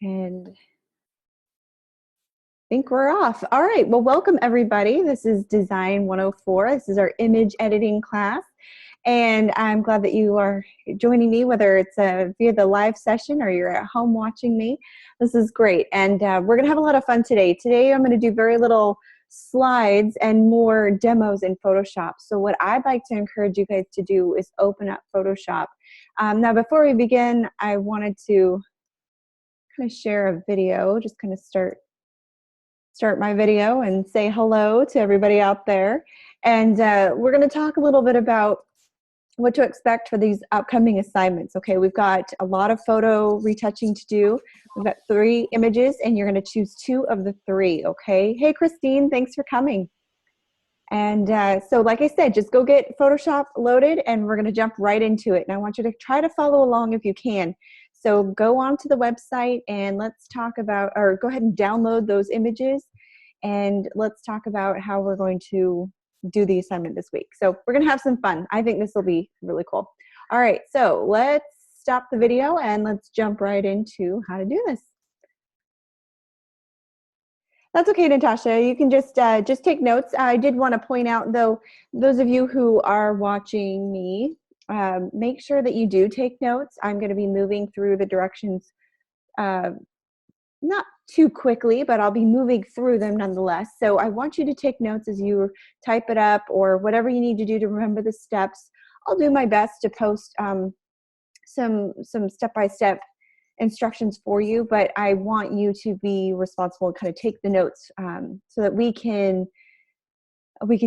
And I think we're off. All right, well, welcome everybody. This is Design 104. This is our image editing class. And I'm glad that you are joining me, whether it's via the live session or you're at home watching me. This is great. And we're gonna have a lot of fun today. Today I'm gonna do very little slides and more demos in Photoshop. So what I'd like to encourage you guys to do is open up Photoshop. Now, before we begin, I wanted to kind of share a video, just kind of start my video and say hello to everybody out there. And we're going to talk a little bit about what to expect for these upcoming assignments. Okay, we've got a lot of photo retouching to do. We've got 3 images and you're going to choose 2 of the 3, okay? Hey, Christine, thanks for coming. And so like I said, just go get Photoshop loaded and we're going to jump right into it. And I want you to try to follow along if you can. So go on to the website and let's talk about, or go ahead and download those images and let's talk about how we're going to do the assignment this week. So we're going to have some fun. I think this will be really cool. All right, so let's stop the video and let's jump right into how to do this. That's okay, Natasha. You can just take notes. I did want to point out, though, those of you who are watching me, make sure that you do take notes. I'm going to be moving through the directions not too quickly, but I'll be moving through them nonetheless. So I want you to take notes as you type it up or whatever you need to do to remember the steps. I'll do my best to post some step-by-step instructions for you, but I want you to be responsible and kind of take the notes so that we can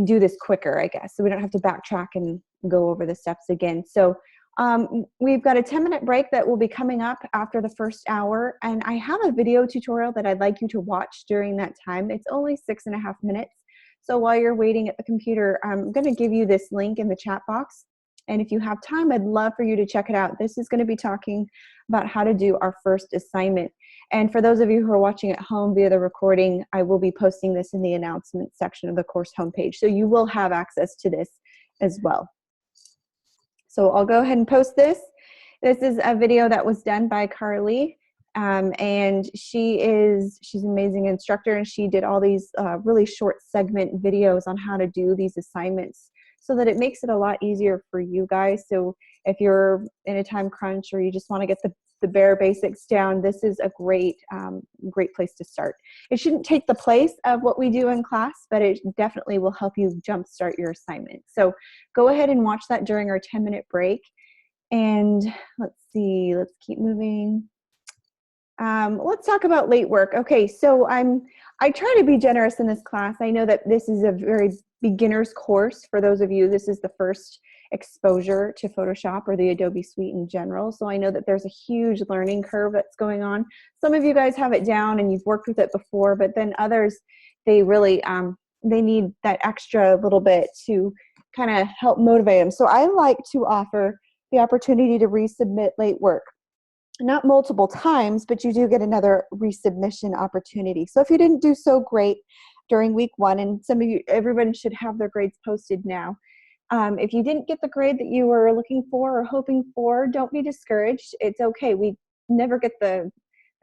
do this quicker, I guess, so we don't have to backtrack and go over the steps again. So we've got a 10-minute break that will be coming up after the first hour, and I have a video tutorial that I'd like you to watch during that time. It's only 6.5 minutes. So while you're waiting at the computer, I'm going to give you this link in the chat box. And if you have time, I'd love for you to check it out. This is going to be talking about how to do our first assignment. And for those of you who are watching at home via the recording, I will be posting this in the announcement section of the course homepage. So you will have access to this as well. So I'll go ahead and post this. This is a video that was done by Carly. And she's an amazing instructor, and she did all these really short segment videos on how to do these assignments, so that it makes it a lot easier for you guys. So if you're in a time crunch or you just want to get the bare basics down, this is a great place to start. It shouldn't take the place of what we do in class, but it definitely will help you jumpstart your assignment. So go ahead and watch that during our 10-minute break. And let's see, let's keep moving. Let's talk about late work. Okay, so I try to be generous in this class. I know that this is a very beginner's course. For those of you, this is the first exposure to Photoshop or the Adobe Suite in general. So I know that there's a huge learning curve that's going on. Some of you guys have it down and you've worked with it before, but then others, they really, they need that extra little bit to kind of help motivate them. So I like to offer the opportunity to resubmit late work. Not multiple times, but you do get another resubmission opportunity. So if you didn't do so great during week 1, and some of you, everyone should have their grades posted now. If you didn't get the grade that you were looking for or hoping for, don't be discouraged. It's okay. We never get the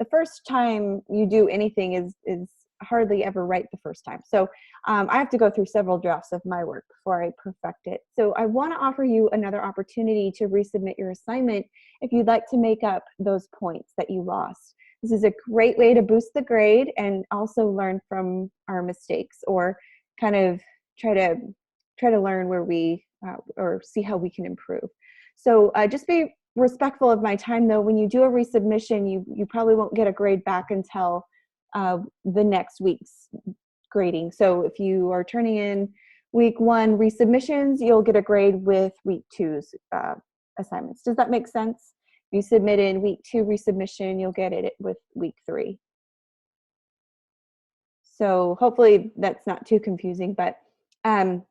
first time you do anything is hardly ever right the first time. So I have to go through several drafts of my work before I perfect it. So I want to offer you another opportunity to resubmit your assignment if you'd like to make up those points that you lost. This is a great way to boost the grade and also learn from our mistakes, or kind of try to learn where we or see how we can improve. So just be respectful of my time, though. When you do a resubmission, you probably won't get a grade back until the next week's grading. So if you are turning in week 1 resubmissions, you'll get a grade with week 2's assignments. Does that make sense? If you submit in week 2 resubmission, you'll get it with week 3. So hopefully that's not too confusing, but I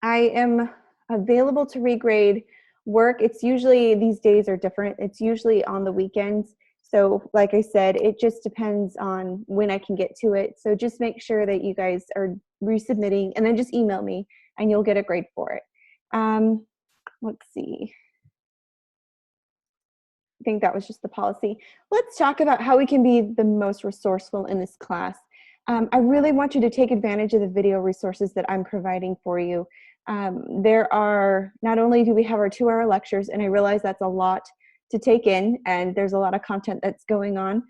am available to regrade work. It's usually, these days are different. It's usually on the weekends. So like I said, it just depends on when I can get to it. So just make sure that you guys are resubmitting, and then just email me and you'll get a grade for it. Let's see. think that was just the policy. Let's talk about how we can be the most resourceful in this class. I really want you to take advantage of the video resources that I'm providing for you. There are, not only do we have our 2-hour lectures, and I realize that's a lot to take in, and there's a lot of content that's going on,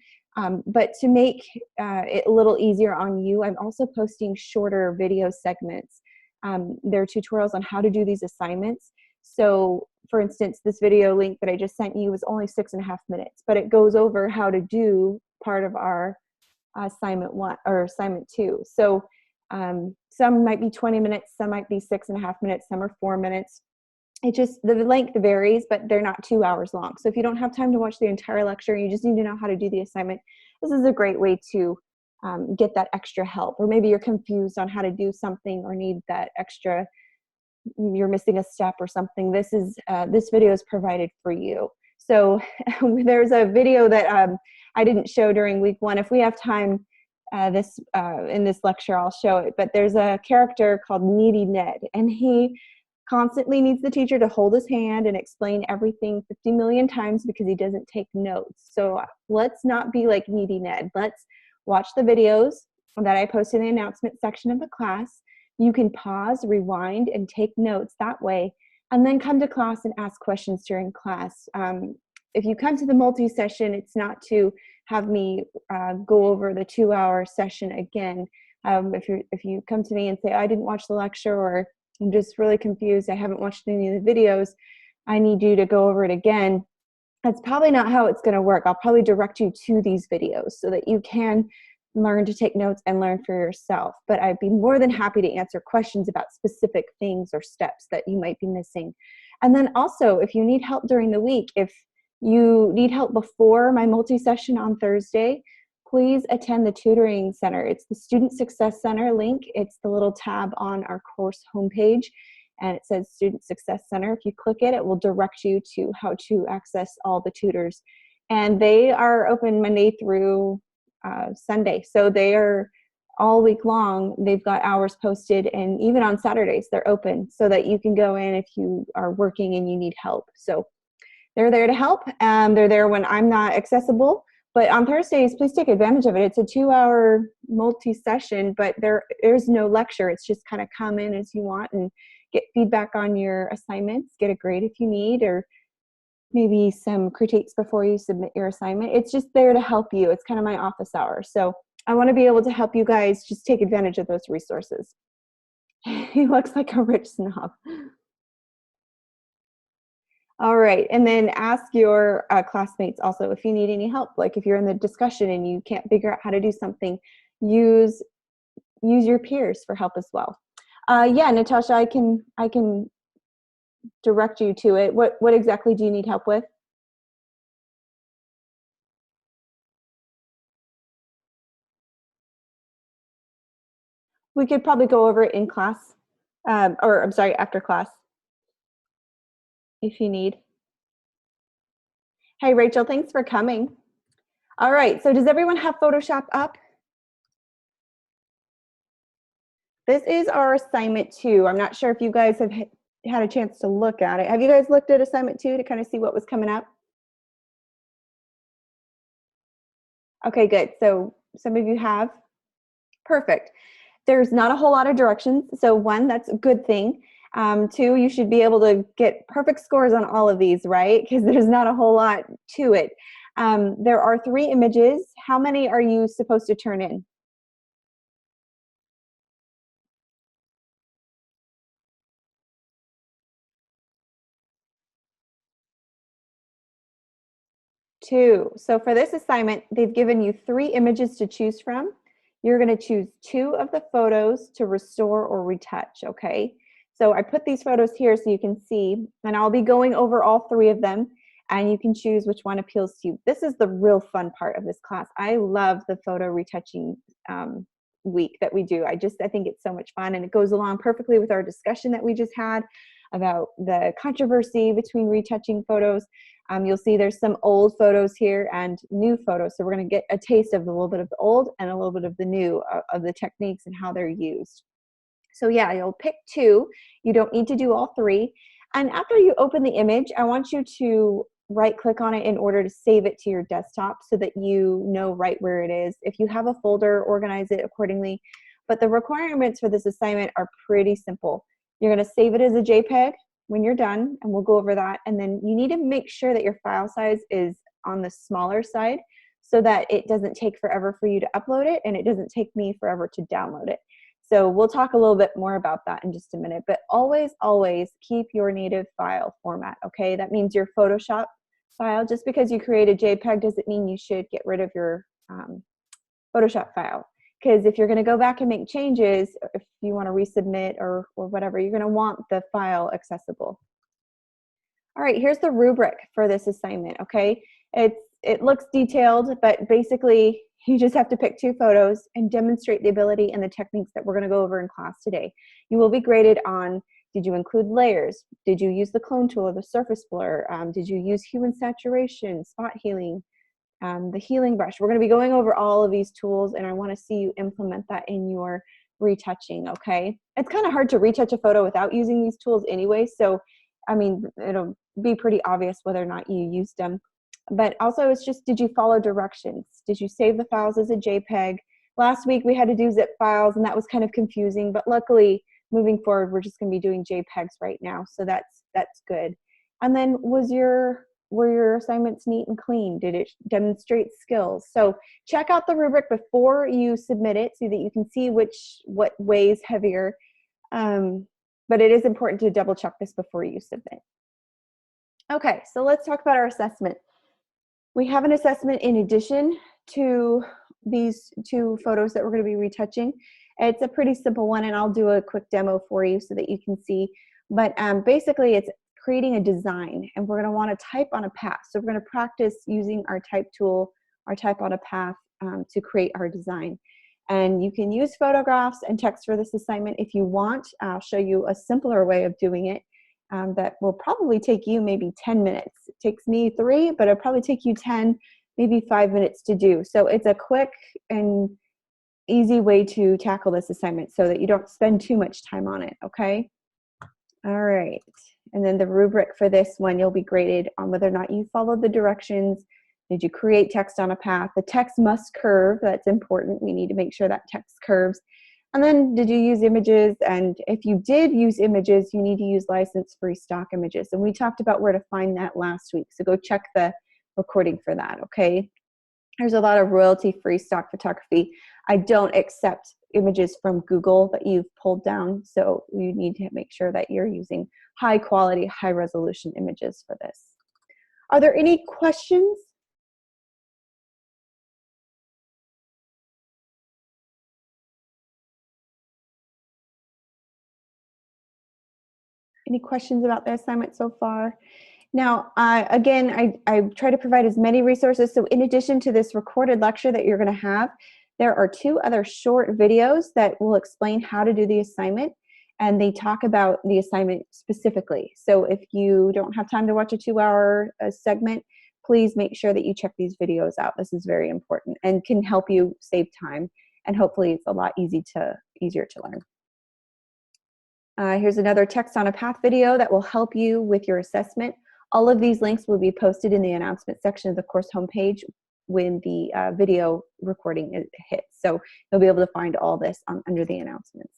but to make it a little easier on you, I'm also posting shorter video segments. There are tutorials on how to do these assignments. So for instance, this video link that I just sent you was only 6.5 minutes, but it goes over how to do part of our assignment 1 or assignment 2. So some might be 20 minutes, some might be 6.5 minutes, some are 4 minutes. It just, the length varies, but they're not 2 hours long. So if you don't have time to watch the entire lecture, you just need to know how to do the assignment, this is a great way to get that extra help. Or maybe you're confused on how to do something or need that extra, you're missing a step or something. This video is provided for you. So there's a video that I didn't show during week 1. If we have time in this lecture, I'll show it. But there's a character called Needy Ned, and he constantly needs the teacher to hold his hand and explain everything 50 million times because he doesn't take notes. So let's not be like Needy Ned. Let's watch the videos that I post in the announcement section of the class. You can pause, rewind, and take notes that way, and then come to class and ask questions during class. If you come to the multi-session, it's not to have me go over the 2-hour session again. If you come to me and say, I didn't watch the lecture, or I'm just really confused, I haven't watched any of the videos, I need you to go over it again, that's probably not how it's going to work. I'll probably direct you to these videos so that you can learn to take notes and learn for yourself. But I'd be more than happy to answer questions about specific things or steps that you might be missing. And then also, if you need help during the week, if you need help before my multi-session on Thursday, please attend the tutoring center. It's the Student Success Center link. It's the little tab on our course homepage, and it says Student Success Center. If you click it, it will direct you to how to access all the tutors. And they are open Monday through Sunday. So they are all week long. They've got hours posted, and even on Saturdays, they're open so that you can go in if you are working and you need help. So they're there to help. They're there when I'm not accessible. But on Thursdays, please take advantage of it. It's a 2-hour multi-session, but there's no lecture. It's just kind of come in as you want and get feedback on your assignments, get a grade if you need, or maybe some critiques before you submit your assignment. It's just there to help you. It's kind of my office hour. So I want to be able to help you guys just take advantage of those resources. He looks like a rich snob. All right, and then ask your classmates also if you need any help. Like if you're in the discussion and you can't figure out how to do something, use your peers for help as well. Yeah, Natasha, I can direct you to it. What exactly do you need help with? We could probably go over it in class, or I'm sorry, after class, if you need. Hey, Rachel, thanks for coming. All right, so does everyone have Photoshop up? This is our assignment 2. I'm not sure if you guys have had a chance to look at it. Have you guys looked at assignment 2 to kind of see what was coming up? Okay, good. So some of you have. Perfect. There's not a whole lot of directions. So 1, that's a good thing. 2, you should be able to get perfect scores on all of these, right? Because there's not a whole lot to it. There are 3 images. How many are you supposed to turn in? 2. So for this assignment, they've given you 3 images to choose from. You're going to choose 2 of the photos to restore or retouch, okay? So I put these photos here so you can see, and I'll be going over all 3 of them, and you can choose which one appeals to you. This is the real fun part of this class. I love the photo retouching week that we do. I think it's so much fun, and it goes along perfectly with our discussion that we just had about the controversy between retouching photos. You'll see there's some old photos here and new photos. So we're going to get a taste of a little bit of the old and a little bit of the new, of the techniques and how they're used. So yeah, you'll pick 2. You don't need to do all 3. And after you open the image, I want you to right click on it in order to save it to your desktop so that you know right where it is. If you have a folder, organize it accordingly. But the requirements for this assignment are pretty simple. You're going to save it as a JPEG when you're done, and we'll go over that. And then you need to make sure that your file size is on the smaller side so that it doesn't take forever for you to upload it, and it doesn't take me forever to download it. So we'll talk a little bit more about that in just a minute, but always, always keep your native file format, okay? That means your Photoshop file. Just because you create a JPEG doesn't mean you should get rid of your Photoshop file. Because if you're going to go back and make changes, if you want to resubmit or whatever, you're going to want the file accessible. All right, here's the rubric for this assignment, okay? It looks detailed, but basically you just have to pick 2 photos and demonstrate the ability and the techniques that we're going to go over in class today. You will be graded on, did you include layers? Did you use the clone tool or the surface blur? Did you use hue and saturation, spot healing, the healing brush? We're going to be going over all of these tools, and I want to see you implement that in your retouching, okay? It's kind of hard to retouch a photo without using these tools anyway, so I mean, it'll be pretty obvious whether or not you used them. But also it's just, did you follow directions? Did you save the files as a JPEG? Last week we had to do zip files, and that was kind of confusing, but luckily moving forward we're just going to be doing JPEGs right now, so that's good. And then were your assignments neat and clean? Did it demonstrate skills? So check out the rubric before you submit it so that you can see what weighs heavier. But it is important to double check this before you submit. Okay, so let's talk about our assessment. We have an assessment in addition to these 2 photos that we're going to be retouching. It's a pretty simple one, and I'll do a quick demo for you so that you can see. But basically it's creating a design, and we're going to want to type on a path. So we're going to practice using our type tool, our type on a path, to create our design. And you can use photographs and text for this assignment if you want. I'll show you a simpler way of doing it that will probably take you maybe 10 minutes. It takes me 3, but it'll probably take you 10, maybe 5 minutes to do. So it's a quick and easy way to tackle this assignment so that you don't spend too much time on it, okay? All right. And then the rubric for this one, you'll be graded on whether or not you followed the directions. Did you create text on a path? The text must curve. That's important. We need to make sure that text curves. And then did you use images? And if you did use images, you need to use license-free stock images. And we talked about where to find that last week. So go check the recording for that, okay? There's a lot of royalty-free stock photography. I don't accept images from Google that you've pulled down. So you need to make sure that you're using high quality, high resolution images for this. Are there any questions? Any questions about the assignment so far? Now, again, I try to provide as many resources. So in addition to this recorded lecture that you're going to have, there are 2 other short videos that will explain how to do the assignment, and they talk about the assignment specifically. So if you don't have time to watch a 2-hour segment, please make sure that you check these videos out. This is very important and can help you save time, and hopefully it's a lot easier to learn. Here's another text on a path video that will help you with your assessment. All of these links will be posted in the announcement section of the course homepage when the video recording hits. So you'll be able to find all this under the announcements.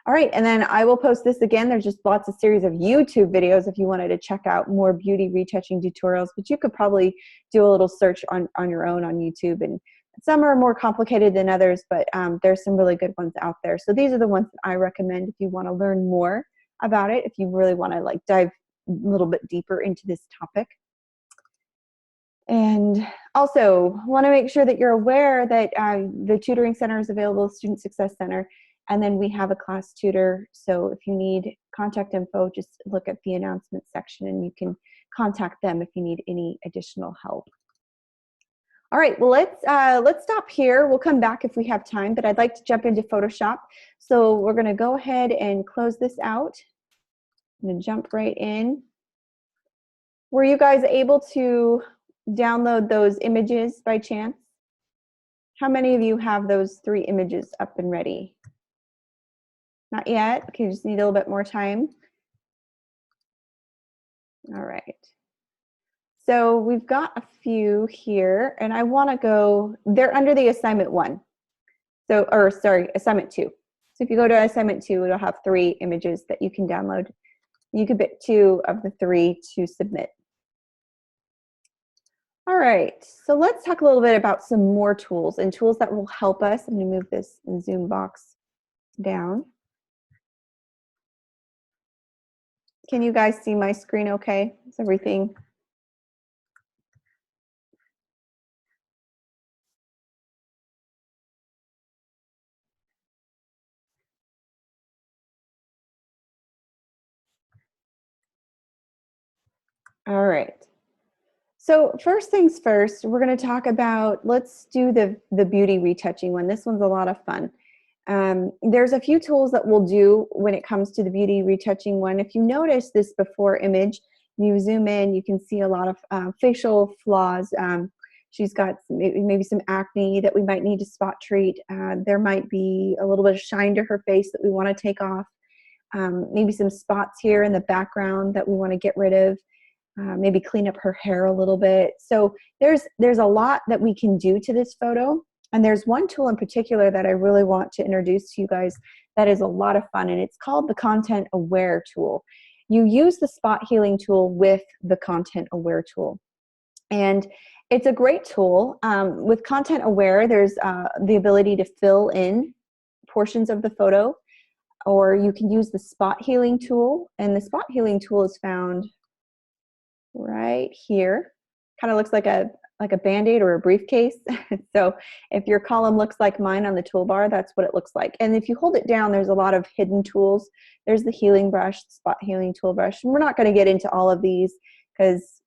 All right, and then I will post this again. There's just lots of series of YouTube videos if you wanted to check out more beauty retouching tutorials, but you could probably do a little search on your own on YouTube, and some are more complicated than others, but there's some really good ones out there. So these are the ones that I recommend if you want to learn more about it, if you really want to like dive a little bit deeper into this topic. And also want to make sure that you're aware that the tutoring center is available, Student Success Center, and then we have a class tutor. So if you need contact info, just look at the announcement section and you can contact them if you need any additional help. All right, well, let's stop here. We'll come back if we have time, but I'd like to jump into Photoshop. So we're going to go ahead and close this out. I'm going to jump right in. Were you guys able to download those images by chance? How many of you have those 3 images up and ready? Not yet. Okay, just need a little bit more time. All right. So we've got a few here, and I want to go, they're under the assignment 1. So, or sorry, assignment 2. So if you go to assignment 2, it'll have 3 images that you can download. You can pick 2 of the 3 to submit. All right, so let's talk a little bit about some more tools and tools that will help us. I'm going to move this Zoom box down. Can you guys see my screen okay? Is everything? All right. So first things first, we're going to talk about, let's do the beauty retouching one. This one's a lot of fun. There's a few tools that we'll do when it comes to the beauty retouching one. If you notice this before image, you zoom in, you can see a lot of facial flaws. She's got maybe some acne that we might need to spot treat. There might be a little bit of shine to her face that we want to take off. Maybe some spots here in the background that we want to get rid of. Maybe clean up her hair a little bit. So there's a lot that we can do to this photo. And there's one tool in particular that I really want to introduce to you guys that is a lot of fun, and it's called the Content Aware tool. You use the spot healing tool with the Content Aware tool. And it's a great tool. With Content Aware, there's the ability to fill in portions of the photo, or you can use the spot healing tool. And the spot healing tool is found right here. Kind of looks like a Band-Aid or a briefcase. So if your column looks like mine on the toolbar, that's what it looks like. And if you hold it down, there's a lot of hidden tools. There's the healing brush, the spot healing tool brush. And we're not going to get into all of these because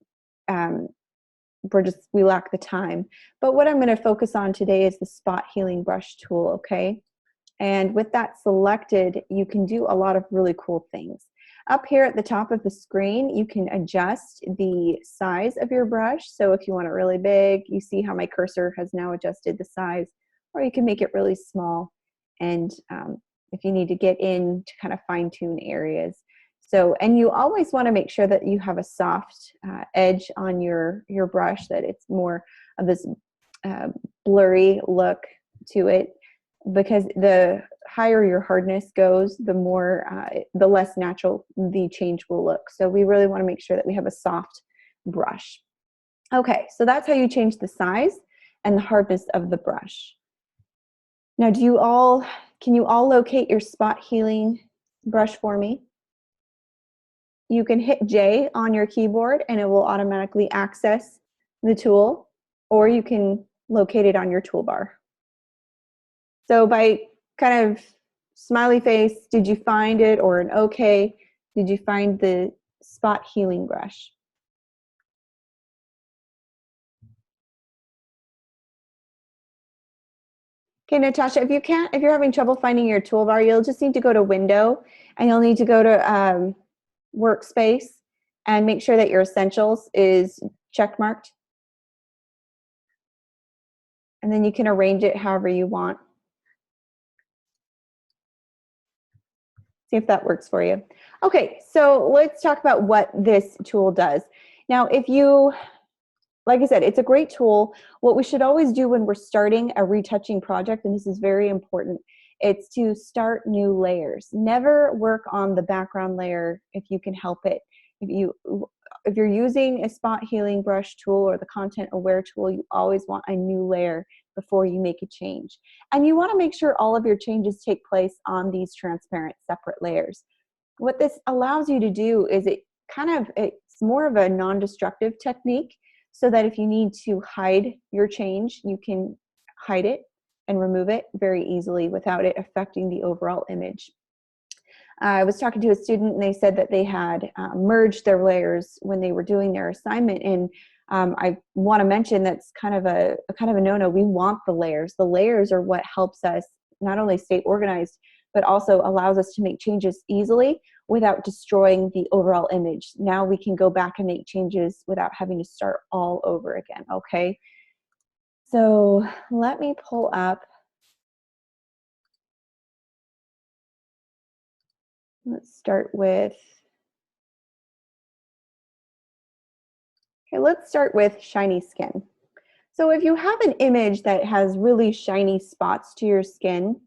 we lack the time. But what I'm going to focus on today is the spot healing brush tool, okay? And with that selected, you can do a lot of really cool things. Up here at the top of the screen, you can adjust the size of your brush. So if you want it really big, you see how my cursor has now adjusted the size, or you can make it really small. And if you need to get in to kind of fine tune areas. So, and you always want to make sure that you have a soft edge on your brush, that it's more of this blurry look to it, because the higher your hardness goes, the less natural the change will look. So we really want to make sure that we have a soft brush. Okay, so that's how you change the size and the hardness of the brush. Now, can you all locate your spot healing brush for me? You can hit J on your keyboard and it will automatically access the tool, or you can locate it on your toolbar. So by kind of smiley face, did you find it, or an okay? Did you find the spot healing brush? Okay, Natasha, if you're having trouble finding your toolbar, you'll just need to go to Window, and you'll need to go to Workspace and make sure that your Essentials is checkmarked. And then you can arrange it however you want. See if that works for you. Okay, so let's talk about what this tool does. Now, like I said, it's a great tool. What we should always do when we're starting a retouching project, and this is very important, it's to start new layers. Never work on the background layer if you can help it. If you're using a spot healing brush tool or the Content Aware tool, you always want a new layer before you make a change. And you want to make sure all of your changes take place on these transparent separate layers. What this allows you to do is it's more of a non-destructive technique, so that if you need to hide your change, you can hide it and remove it very easily without it affecting the overall image. I was talking to a student and they said that they had merged their layers when they were doing their assignment, and I want to mention that's kind of a no-no. We want the layers. The layers are what helps us not only stay organized, but also allows us to make changes easily without destroying the overall image. Now we can go back and make changes without having to start all over again, okay? So let me pull up. Let's start with, Okay, let's start with shiny skin. So if you have an image that has really shiny spots to your skin,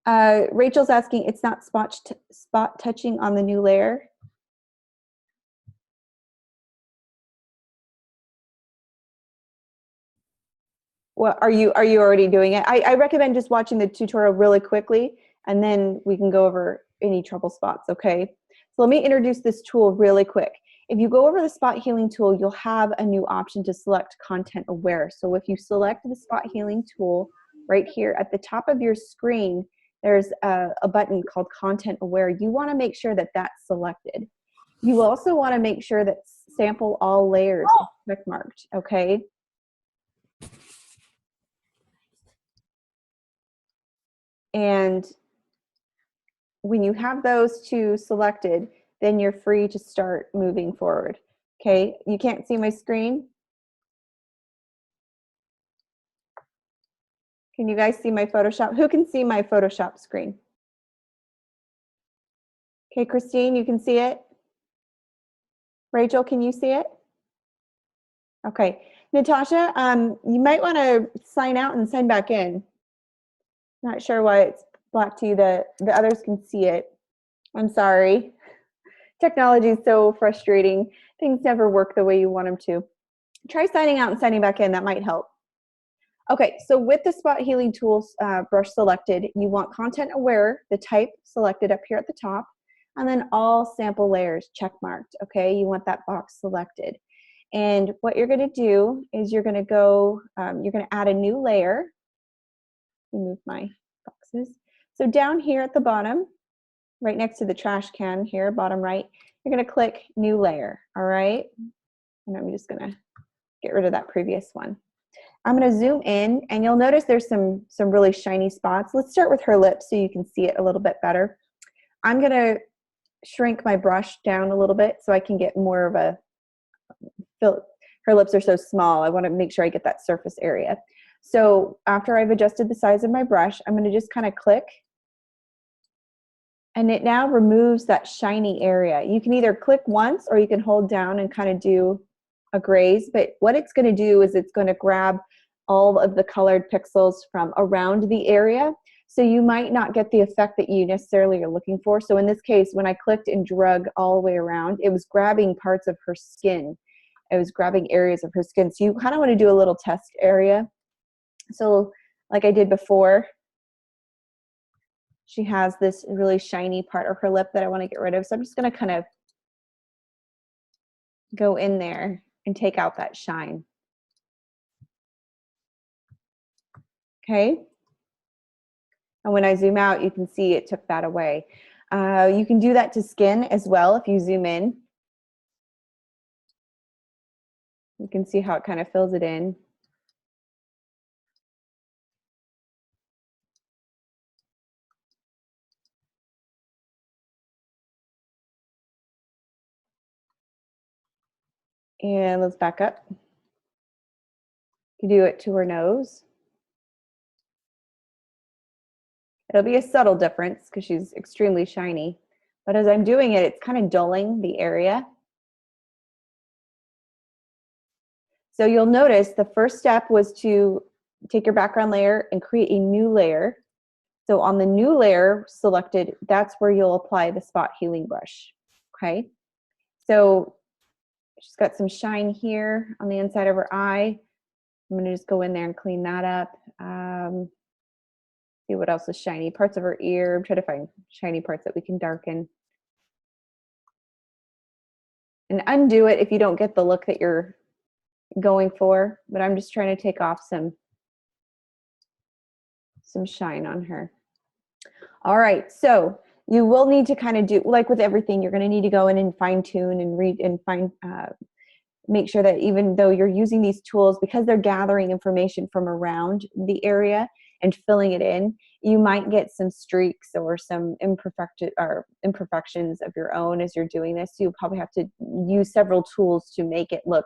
Rachel's asking, it's not spot touching on the new layer. Well, are you already doing it? I recommend just watching the tutorial really quickly, and then we can go over any trouble spots, okay? So let me introduce this tool really quick. If you go over the spot healing tool, you'll have a new option to select content aware. So if you select the spot healing tool right here at the top of your screen, there's a button called content aware. You want to make sure that that's selected. You also want to make sure that sample all layers is checkmarked, okay? And when you have those two selected, then you're free to start moving forward. Okay, you can't see my screen? Can you guys see my Photoshop? Who can see my Photoshop screen? Okay, Christine, you can see it? Rachel, can you see it? Okay, Natasha, you might want to sign out and sign back in. Not sure why it's black to you. The others can see it. I'm sorry. Technology is so frustrating. Things never work the way you want them to. Try signing out and signing back in. That might help. Okay, so with the spot healing tools brush selected, you want content aware, the type selected up here at the top, and then all sample layers check marked. Okay, you want that box selected. And what you're going to do is you're going to go, you're going to add a new layer. Remove my boxes. So down here at the bottom, right next to the trash can here, bottom right, you're going to click new layer. All right, and I'm just going to get rid of that previous one. I'm going to zoom in, and you'll notice there's some really shiny spots. Let's start with her lips so you can see it a little bit better. I'm going to shrink my brush down a little bit so I can get more of a her lips are so small. I want to make sure I get that surface area. So after I've adjusted the size of my brush, I'm going to just kind of click, and it now removes that shiny area. You can either click once or you can hold down and kind of do a graze, but what it's going to do is it's going to grab all of the colored pixels from around the area, so you might not get the effect that you necessarily are looking for. So in this case, when I clicked and drug all the way around, it was grabbing parts of her skin. It was grabbing areas of her skin. So you kind of want to do a little test area. So like I did before, she has this really shiny part of her lip that I want to get rid of. So I'm just going to kind of go in there and take out that shine. Okay. And when I zoom out, you can see it took that away. You can do that to skin as well if you zoom in. You can see how it kind of fills it in. And let's back up. You do it to her nose. It'll be a subtle difference because she's extremely shiny. But as I'm doing it, it's kind of dulling the area. So you'll notice the first step was to take your background layer and create a new layer. So on the new layer selected, that's where you'll apply the spot healing brush. Okay. So she's got some shine here on the inside of her eye. I'm going to just go in there and clean that up. See what else is shiny. Parts of her ear. I'm trying to find shiny parts that we can darken. And undo it if you don't get the look that you're going for. But I'm just trying to take off some shine on her. All right, so you will need to kind of do, like with everything, you're going to need to go in and fine tune and read and make sure that even though you're using these tools, because they're gathering information from around the area and filling it in, you might get some streaks or some imperfections of your own as you're doing this. So you'll probably have to use several tools to make it look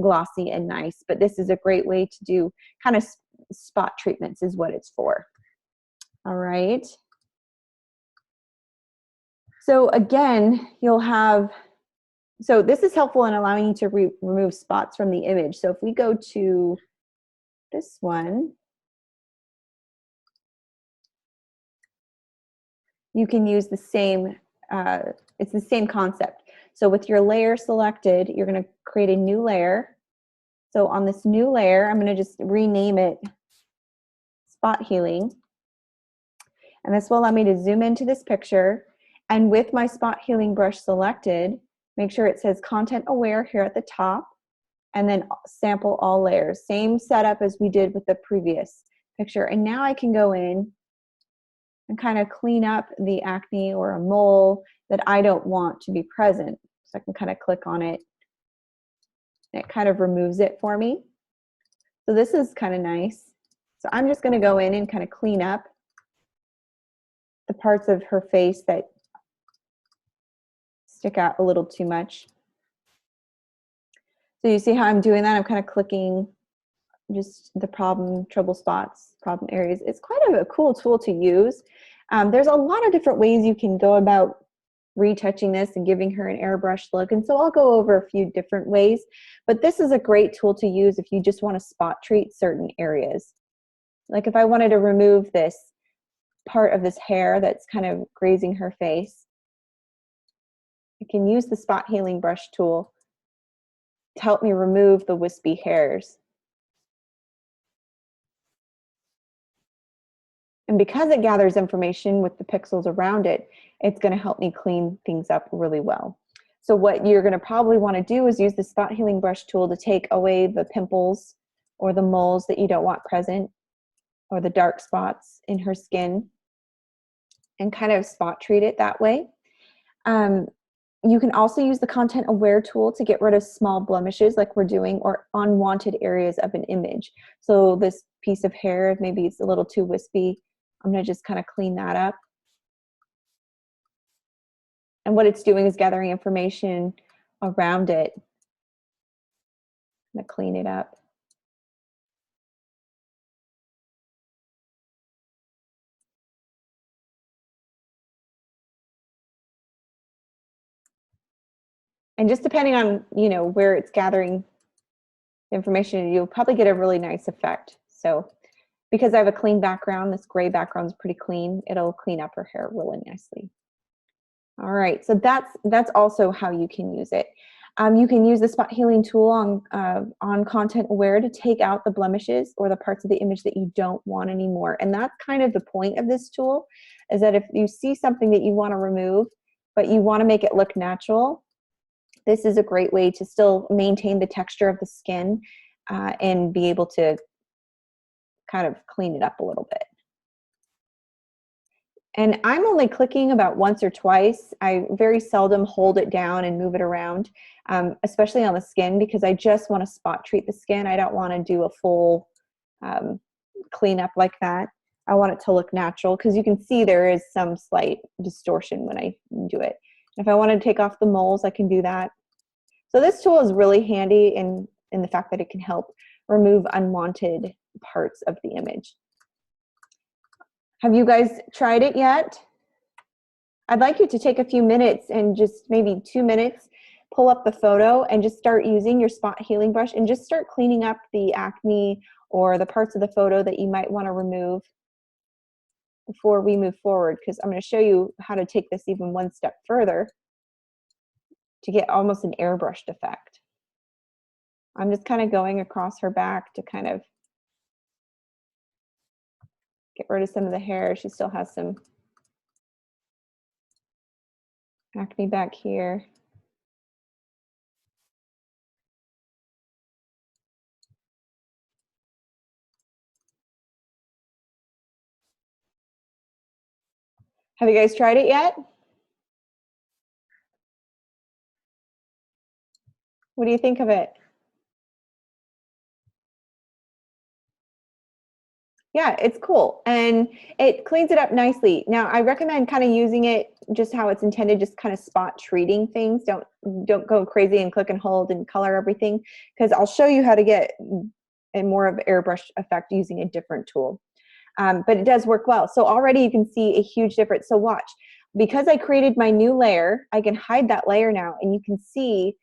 glossy and nice. But this is a great way to do kind of spot treatments is what it's for. All right. So again, you'll have So this is helpful in allowing you to remove spots from the image. So if we go to this one, you can use the same, it's the same concept. So with your layer selected, you're going to create a new layer. So on this new layer, I'm going to just rename it Spot Healing. And this will allow me to zoom into this picture. And with my Spot Healing brush selected, make sure it says Content Aware here at the top, and then sample all layers. Same setup as we did with the previous picture. And now I can go in and kind of clean up the acne or a mole that I don't want to be present. So I can kind of click on it, and it kind of removes it for me. So this is kind of nice. So I'm just going to go in and kind of clean up the parts of her face that stick out a little too much. So you see how I'm doing that? I'm kind of clicking just the trouble spots, problem areas. It's quite a cool tool to use. There's a lot of different ways you can go about retouching this and giving her an airbrush look. And so I'll go over a few different ways, but this is a great tool to use if you just want to spot treat certain areas. Like if I wanted to remove this part of this hair that's kind of grazing her face, I can use the Spot Healing Brush tool to help me remove the wispy hairs. And because it gathers information with the pixels around it, it's going to help me clean things up really well. So what you're going to probably want to do is use the Spot Healing Brush tool to take away the pimples or the moles that you don't want present, or the dark spots in her skin, and kind of spot treat it that way. You can also use the Content Aware tool to get rid of small blemishes like we're doing, or unwanted areas of an image. So this piece of hair, maybe it's a little too wispy, I'm going to just kind of clean that up. And what it's doing is gathering information around it. I'm going to clean it up. And just depending on, where it's gathering information, you'll probably get a really nice effect. So because I have a clean background, this gray background is pretty clean, it'll clean up her hair really nicely. All right, so that's also how you can use it. You can use the Spot Healing tool on Content Aware to take out the blemishes or the parts of the image that you don't want anymore. And that's kind of the point of this tool, is that if you see something that you want to remove, but you want to make it look natural, this is a great way to still maintain the texture of the skin and be able to kind of clean it up a little bit. And I'm only clicking about once or twice. I very seldom hold it down and move it around, especially on the skin, because I just want to spot treat the skin. I don't want to do a full cleanup like that. I want it to look natural, because you can see there is some slight distortion when I do it. If I want to take off the moles, I can do that. So this tool is really handy in the fact that it can help remove unwanted parts of the image. Have you guys tried it yet? I'd like you to take a few minutes, and just maybe 2 minutes, pull up the photo and just start using your Spot Healing Brush and just start cleaning up the acne or the parts of the photo that you might want to remove before we move forward, because I'm going to show you how to take this even one step further to get almost an airbrushed effect. I'm just kind of going across her back to kind of get rid of some of the hair. She still has some acne back here. Have you guys tried it yet? What do you think of it? Yeah, it's cool, and it cleans it up nicely. Now, I recommend kind of using it just how it's intended, just kind of spot treating things. Don't go crazy and click and hold and color everything, because I'll show you how to get a more of airbrush effect using a different tool. But it does work well. So already you can see a huge difference. So watch. because I created my new layer, I can hide that layer now, and you can see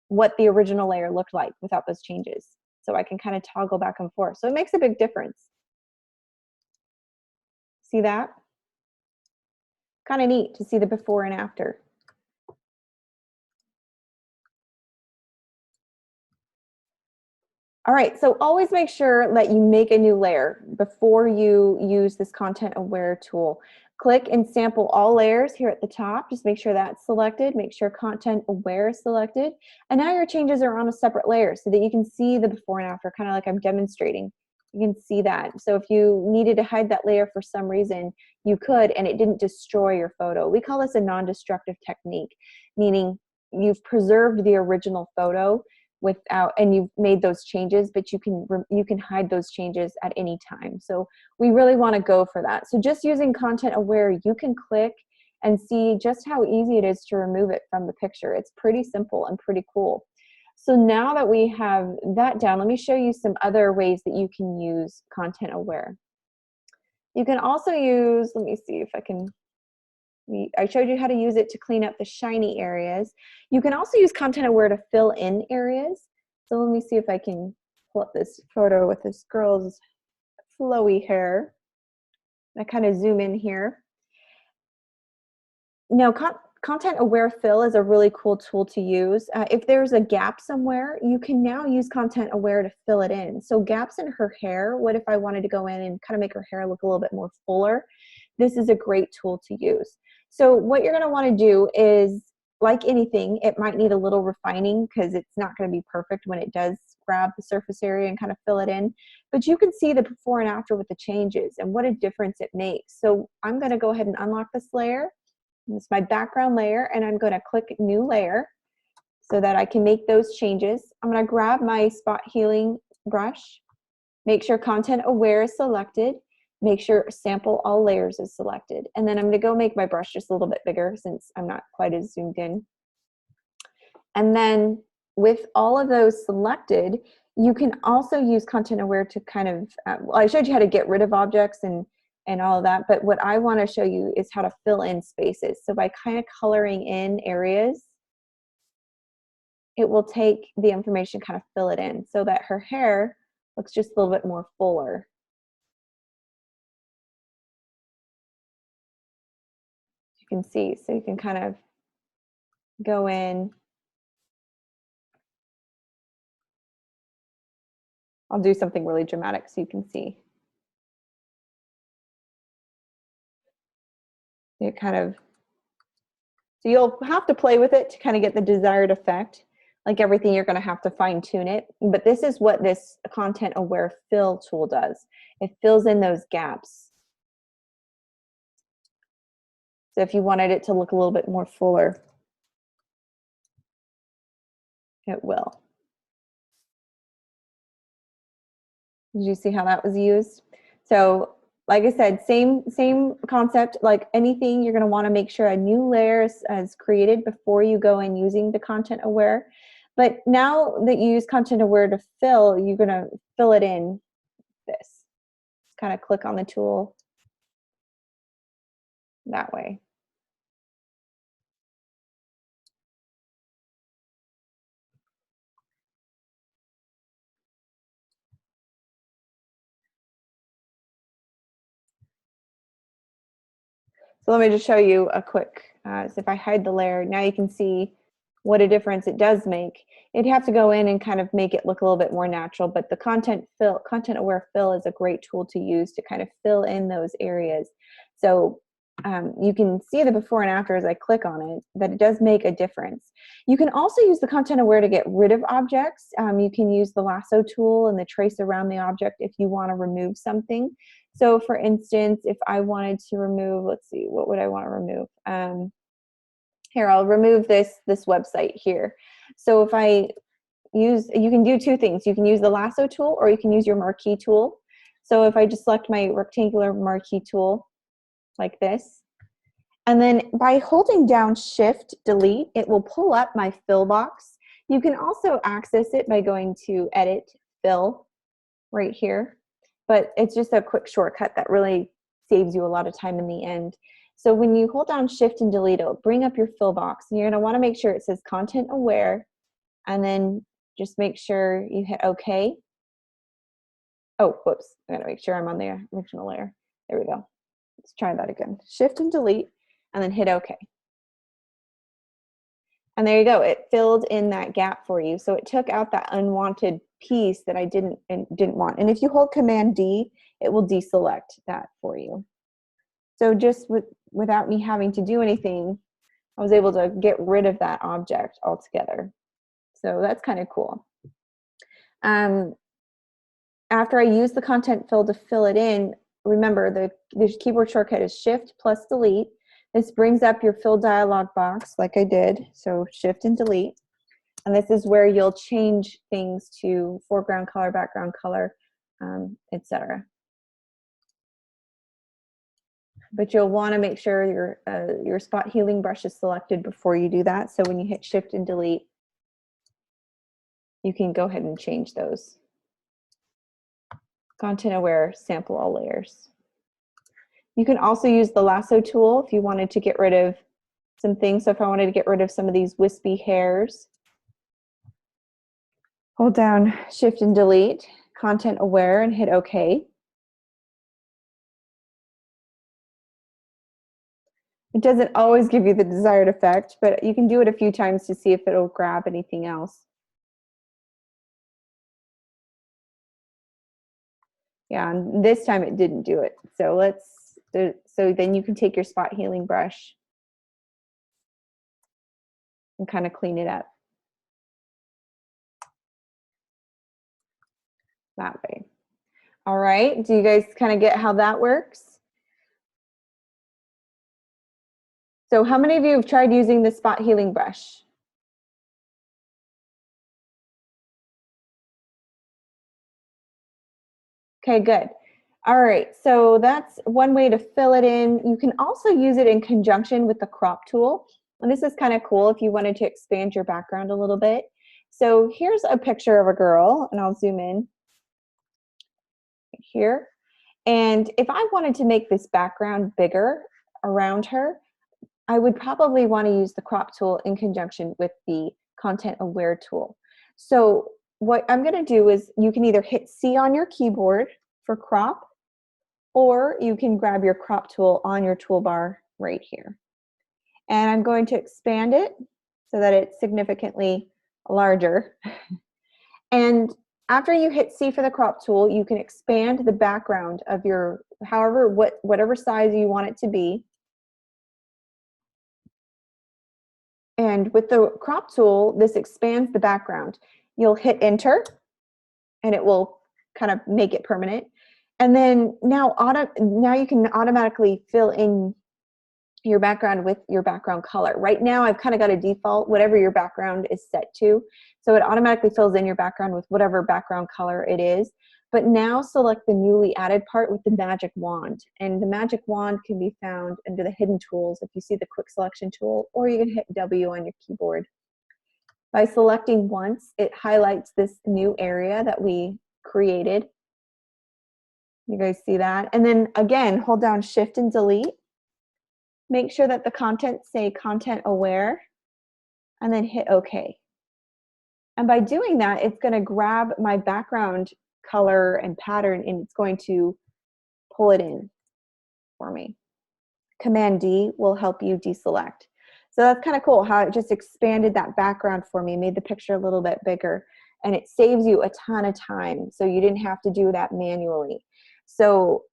what the original layer looked like without those changes. So I can kind of toggle back and forth. So it makes a big difference. See that? Kind of neat to see the before and after. All right, so always make sure that you make a new layer before you use this content aware tool. Click and sample all layers here at the top. Just make sure that's selected. Make sure content aware is selected. And now your changes are on a separate layer so that you can see the before and after, kind of like I'm demonstrating. You can see that. So if you needed to hide that layer for some reason, you could, and it didn't destroy your photo. We call this a non-destructive technique, meaning you've preserved the original photo without, and you've made those changes, but you can hide those changes at any time. So we really want to go for that. So just using content aware, you can click and see just how easy it is to remove it from the picture. It's pretty simple and pretty cool. So now that we have that down, let me show you some other ways that you can use content aware. You can also use, let me see if I can, I showed you how to use it to clean up the shiny areas. You can also use content aware to fill in areas. So let me see if I can pull up this photo with this girl's flowy hair. I kind of zoom in here. Now, content aware fill is a really cool tool to use. If there's a gap somewhere, you can now use content aware to fill it in. So gaps in her hair, what if I wanted to go in and kind of make her hair look a little bit more fuller? This is a great tool to use. So what you're going to want to do is, like anything, it might need a little refining because it's not going to be perfect when it does grab the surface area and kind of fill it in. But you can see the before and after with the changes and what a difference it makes. So I'm going to go ahead and unlock this layer. It's my background layer, and I'm going to click new layer so that I can make those changes. I'm going to grab my spot healing brush, make sure content aware is selected, make sure sample all layers is selected, and then I'm going to go make my brush just a little bit bigger since I'm not quite as zoomed in. And then with all of those selected, you can also use content aware to kind of, well, I showed you how to get rid of objects and all of that, but what I want to show you is how to fill in spaces. So by kind of coloring in areas, it will take the information, kind of fill it in so that her hair looks just a little bit more fuller. You can see, so you can kind of go in. I'll do something really dramatic so you can see. It kind of, so you'll have to play with it to kind of get the desired effect. Like everything, you're going to have to fine tune it. But this is what this content aware fill tool does. It fills in those gaps. So if you wanted it to look a little bit more fuller, it will. Did you see how that was used? So like I said, same concept. Like anything, you're going to want to make sure a new layer is created before you go in using the content aware. But now that you use content aware to fill, you're going to fill it in this. Just kind of click on the tool that way. So let me just show you a quick, so if I hide the layer, now you can see what a difference it does make. You'd have to go in and kind of make it look a little bit more natural, but the content aware fill is a great tool to use to kind of fill in those areas. So you can see the before and after as I click on it, that it does make a difference. You can also use the content aware to get rid of objects. You can use the lasso tool and the trace around the object if you want to remove something. So for instance, if I wanted to remove, let's see, what would I want to remove? Here, I'll remove this website here. So if I use, you can do two things. You can use the lasso tool or you can use your marquee tool. So if I just select my rectangular marquee tool like this, and then by holding down Shift Delete, it will pull up my fill box. You can also access it by going to Edit Fill right here. But it's just a quick shortcut that really saves you a lot of time in the end. So when you hold down Shift and Delete, it'll bring up your fill box, and you're going to want to make sure it says Content Aware, and then just make sure you hit OK. Oh, whoops. I got to make sure I'm on the original layer. There we go. Let's try that again. Shift and Delete, and then hit OK. And there you go. It filled in that gap for you. So it took out that unwanted piece that I didn't want. And if you hold Command D, it will deselect that for you. So just without me having to do anything, I was able to get rid of that object altogether. So that's kind of cool. After I use the content fill to fill it in, remember the keyboard shortcut is Shift plus Delete. This brings up your fill dialog box like I did. So Shift and Delete. And this is where you'll change things to foreground color, background color, etc. But you'll want to make sure your spot healing brush is selected before you do that. So when you hit Shift and Delete, you can go ahead and change those. Content Aware, sample all layers. You can also use the lasso tool if you wanted to get rid of some things. So if I wanted to get rid of some of these wispy hairs, hold down Shift and Delete, Content Aware, and hit OK. It doesn't always give you the desired effect, but you can do it a few times to see if it'll grab anything else. Yeah, and this time it didn't do it. So so then you can take your spot healing brush and kind of clean it up that way. All right, do you guys kind of get how that works? So how many of you have tried using the spot healing brush? Okay, good. All right, so that's one way to fill it in. You can also use it in conjunction with the crop tool. And this is kind of cool if you wanted to expand your background a little bit. So here's a picture of a girl, and I'll zoom in here. And if I wanted to make this background bigger around her, I would probably want to use the crop tool in conjunction with the content aware tool. So what I'm going to do is you can either hit C on your keyboard for crop, or you can grab your crop tool on your toolbar right here. And I'm going to expand it so that it's significantly larger. And after you hit C for the crop tool, you can expand the background of your, whatever size you want it to be. And with the crop tool, this expands the background. You'll hit enter and it will kind of make it permanent. And then now you can automatically fill in your background with your background color. Right now I've kind of got a default, whatever your background is set to. So it automatically fills in your background with whatever background color it is. But now select the newly added part with the magic wand. And the magic wand can be found under the hidden tools if you see the quick selection tool, or you can hit W on your keyboard. By selecting once, it highlights this new area that we created. You guys see that? And then again, hold down Shift and Delete. Make sure that the contents say content aware, and then hit OK. And by doing that, it's going to grab my background color and pattern, and it's going to pull it in for me. Command D will help you deselect. So that's kind of cool how it just expanded that background for me, made the picture a little bit bigger, and it saves you a ton of time. So you didn't have to do that manually. So,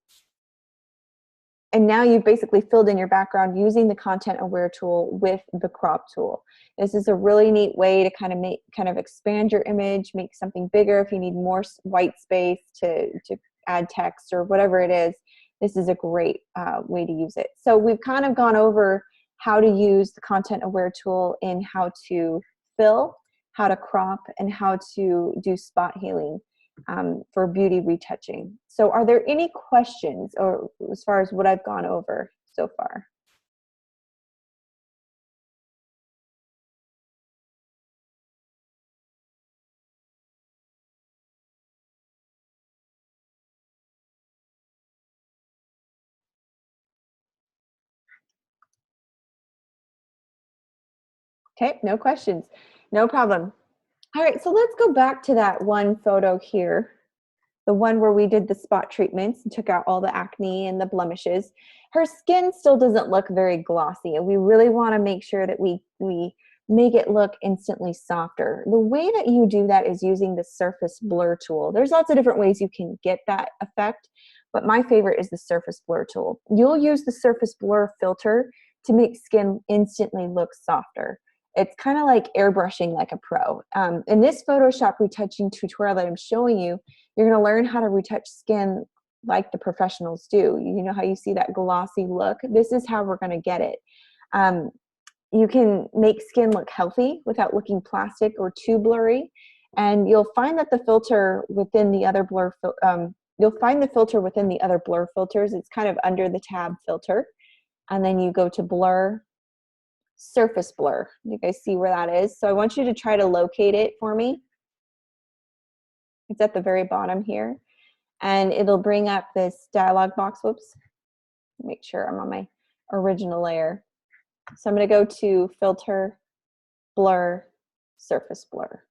and now you've basically filled in your background using the content aware tool with the crop tool. This is a really neat way to kind of expand your image, make something bigger if you need more white space to add text or whatever it is. This is a great way to use it. So we've kind of gone over how to use the content aware tool in how to fill, how to crop, and how to do spot healing for beauty retouching. So are there any questions or as far as what I've gone over so far? Okay, no questions. No problem. All right, so let's go back to that one photo here, the one where we did the spot treatments and took out all the acne and the blemishes. Her skin still doesn't look very glossy, and we really want to make sure that we make it look instantly softer. The way that you do that is using the surface blur tool. There's lots of different ways you can get that effect, but my favorite is the surface blur tool. You'll use the surface blur filter to make skin instantly look softer. It's kind of like airbrushing like a pro. In this Photoshop retouching tutorial that I'm showing you, you're going to learn how to retouch skin like the professionals do. You know how you see that glossy look? This is how we're going to get it. You can make skin look healthy without looking plastic or too blurry. And you'll find that the filter within the other you'll find the filter within the other blur filters. It's kind of under the tab filter. And then you go to blur, surface blur. You guys see where that is? So I want you to try to locate it for me. It's at the very bottom here. And it'll bring up this dialog box. Whoops. Make sure I'm on my original layer. So I'm going to go to filter, blur, surface blur.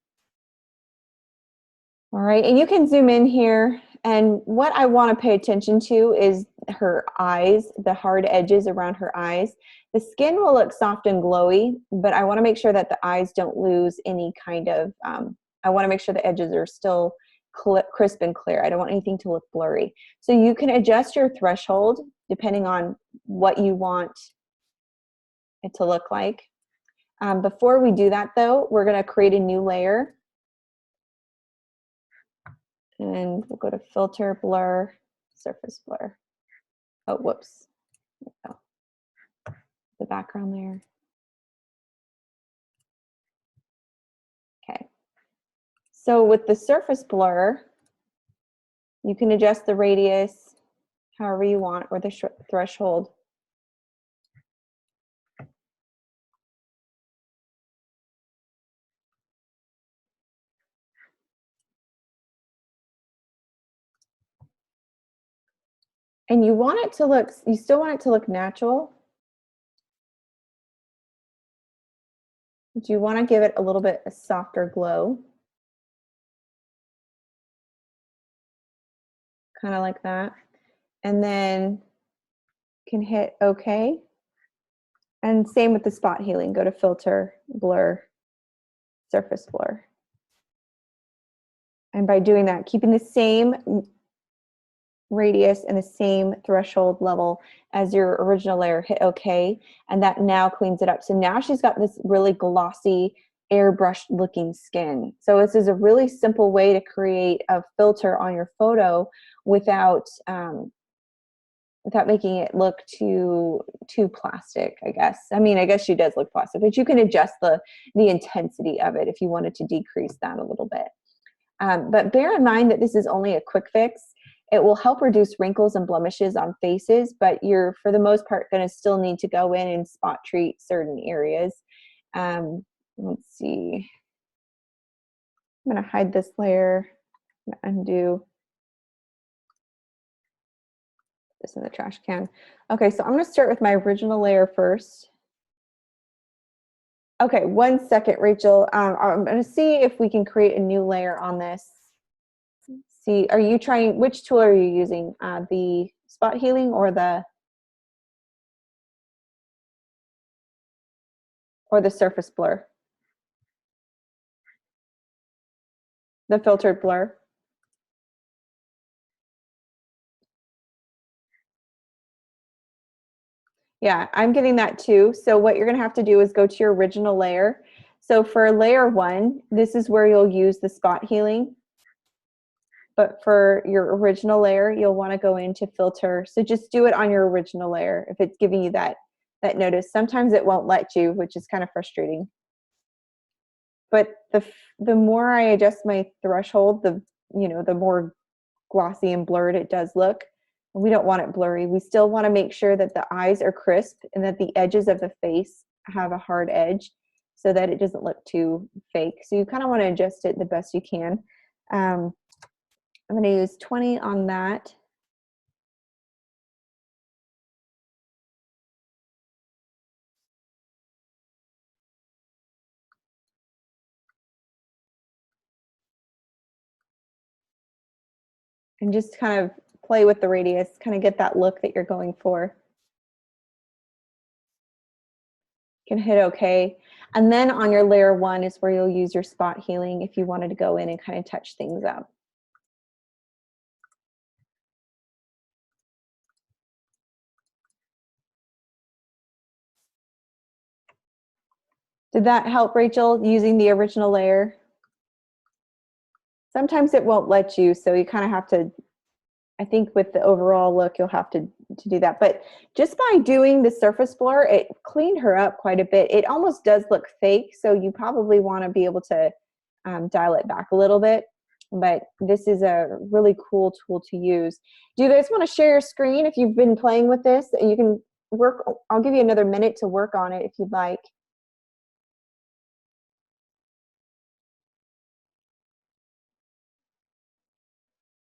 All right, and you can zoom in here. And what I want to pay attention to is her eyes, the hard edges around her eyes. The skin will look soft and glowy, but I want to make sure that the eyes don't lose any kind of, I want to make sure the edges are still crisp and clear. I don't want anything to look blurry. So you can adjust your threshold depending on what you want it to look like. Before we do that though, we're going to create a new layer. And we'll go to filter, blur, surface blur. Oh, whoops. There we go. The background layer. Okay. So with the surface blur, you can adjust the radius however you want, or the threshold. And you want it to look, you still want it to look natural, but you want to give it a little bit a softer glow. Kind of like that. And then can hit OK. And same with the spot healing. Go to filter, blur, surface blur. And by doing that, keeping the same radius and the same threshold level as your original layer, hit OK, and that now cleans it up. So now she's got this really glossy, airbrushed looking skin. So this is a really simple way to create a filter on your photo without making it look too plastic, I guess. I mean, I guess she does look plastic, but you can adjust the intensity of it if you wanted to decrease that a little bit. But bear in mind that this is only a quick fix. It will help reduce wrinkles and blemishes on faces, but you're, for the most part, going to still need to go in and spot treat certain areas. Let's see. I'm going to hide this layer, undo this in the trash can. Okay, so I'm going to start with my original layer first. Okay, 1 second, Rachel. I'm going to see if we can create a new layer on this. See, are you trying, which tool are you using? The spot healing or the surface blur? The filtered blur? Yeah, I'm getting that too. So what you're going to have to do is go to your original layer. So for layer 1, this is where you'll use the spot healing. But for your original layer, you'll want to go into filter. So just do it on your original layer if it's giving you that notice. Sometimes it won't let you, which is kind of frustrating. But the more I adjust my threshold, the more glossy and blurred it does look. We don't want it blurry. We still want to make sure that the eyes are crisp and that the edges of the face have a hard edge so that it doesn't look too fake. So you kind of want to adjust it the best you can. I'm going to use 20 on that. and just kind of play with the radius, kind of get that look that you're going for. You can hit OK. And then on your layer 1 is where you'll use your spot healing if you wanted to go in and kind of touch things up. Did that help, Rachel, using the original layer? Sometimes it won't let you, so you kind of have to, I think with the overall look, you'll have to do that. But just by doing the surface blur, it cleaned her up quite a bit. It almost does look fake, so you probably want to be able to dial it back a little bit. But this is a really cool tool to use. Do you guys want to share your screen if you've been playing with this? You can work, I'll give you another minute to work on it if you'd like.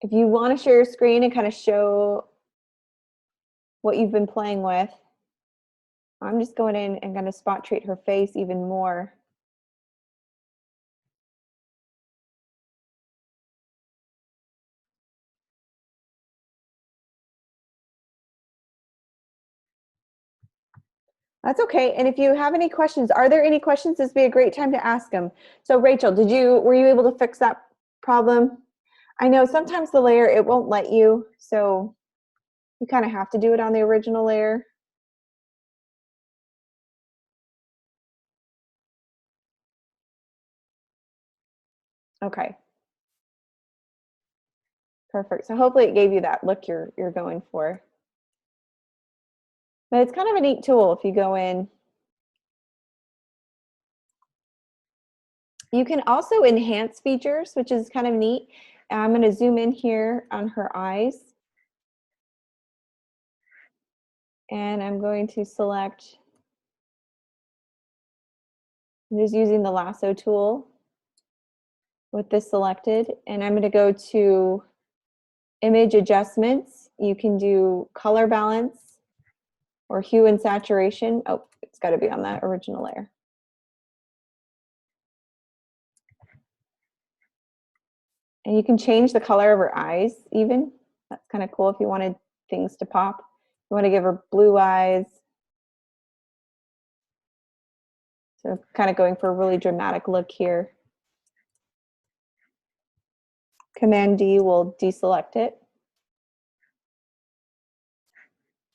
If you want to share your screen and kind of show what you've been playing with, I'm just going in and going to spot treat her face even more. That's okay. And if you have any questions, are there any questions? This would be a great time to ask them. So Rachel, were you able to fix that problem? I know sometimes the layer, it won't let you, so you kind of have to do it on the original layer. Okay. Perfect. So hopefully it gave you that look you're going for. But it's kind of a neat tool if you go in. You can also enhance features, which is kind of neat. I'm going to zoom in here on her eyes. And I'm going to select, I'm just using the lasso tool with this selected, and I'm going to go to image adjustments. You can do color balance or hue and saturation. Oh, it's got to be on that original layer. And you can change the color of her eyes even. That's kind of cool if you wanted things to pop. You want to give her blue eyes. So kind of going for a really dramatic look here. Command D will deselect it.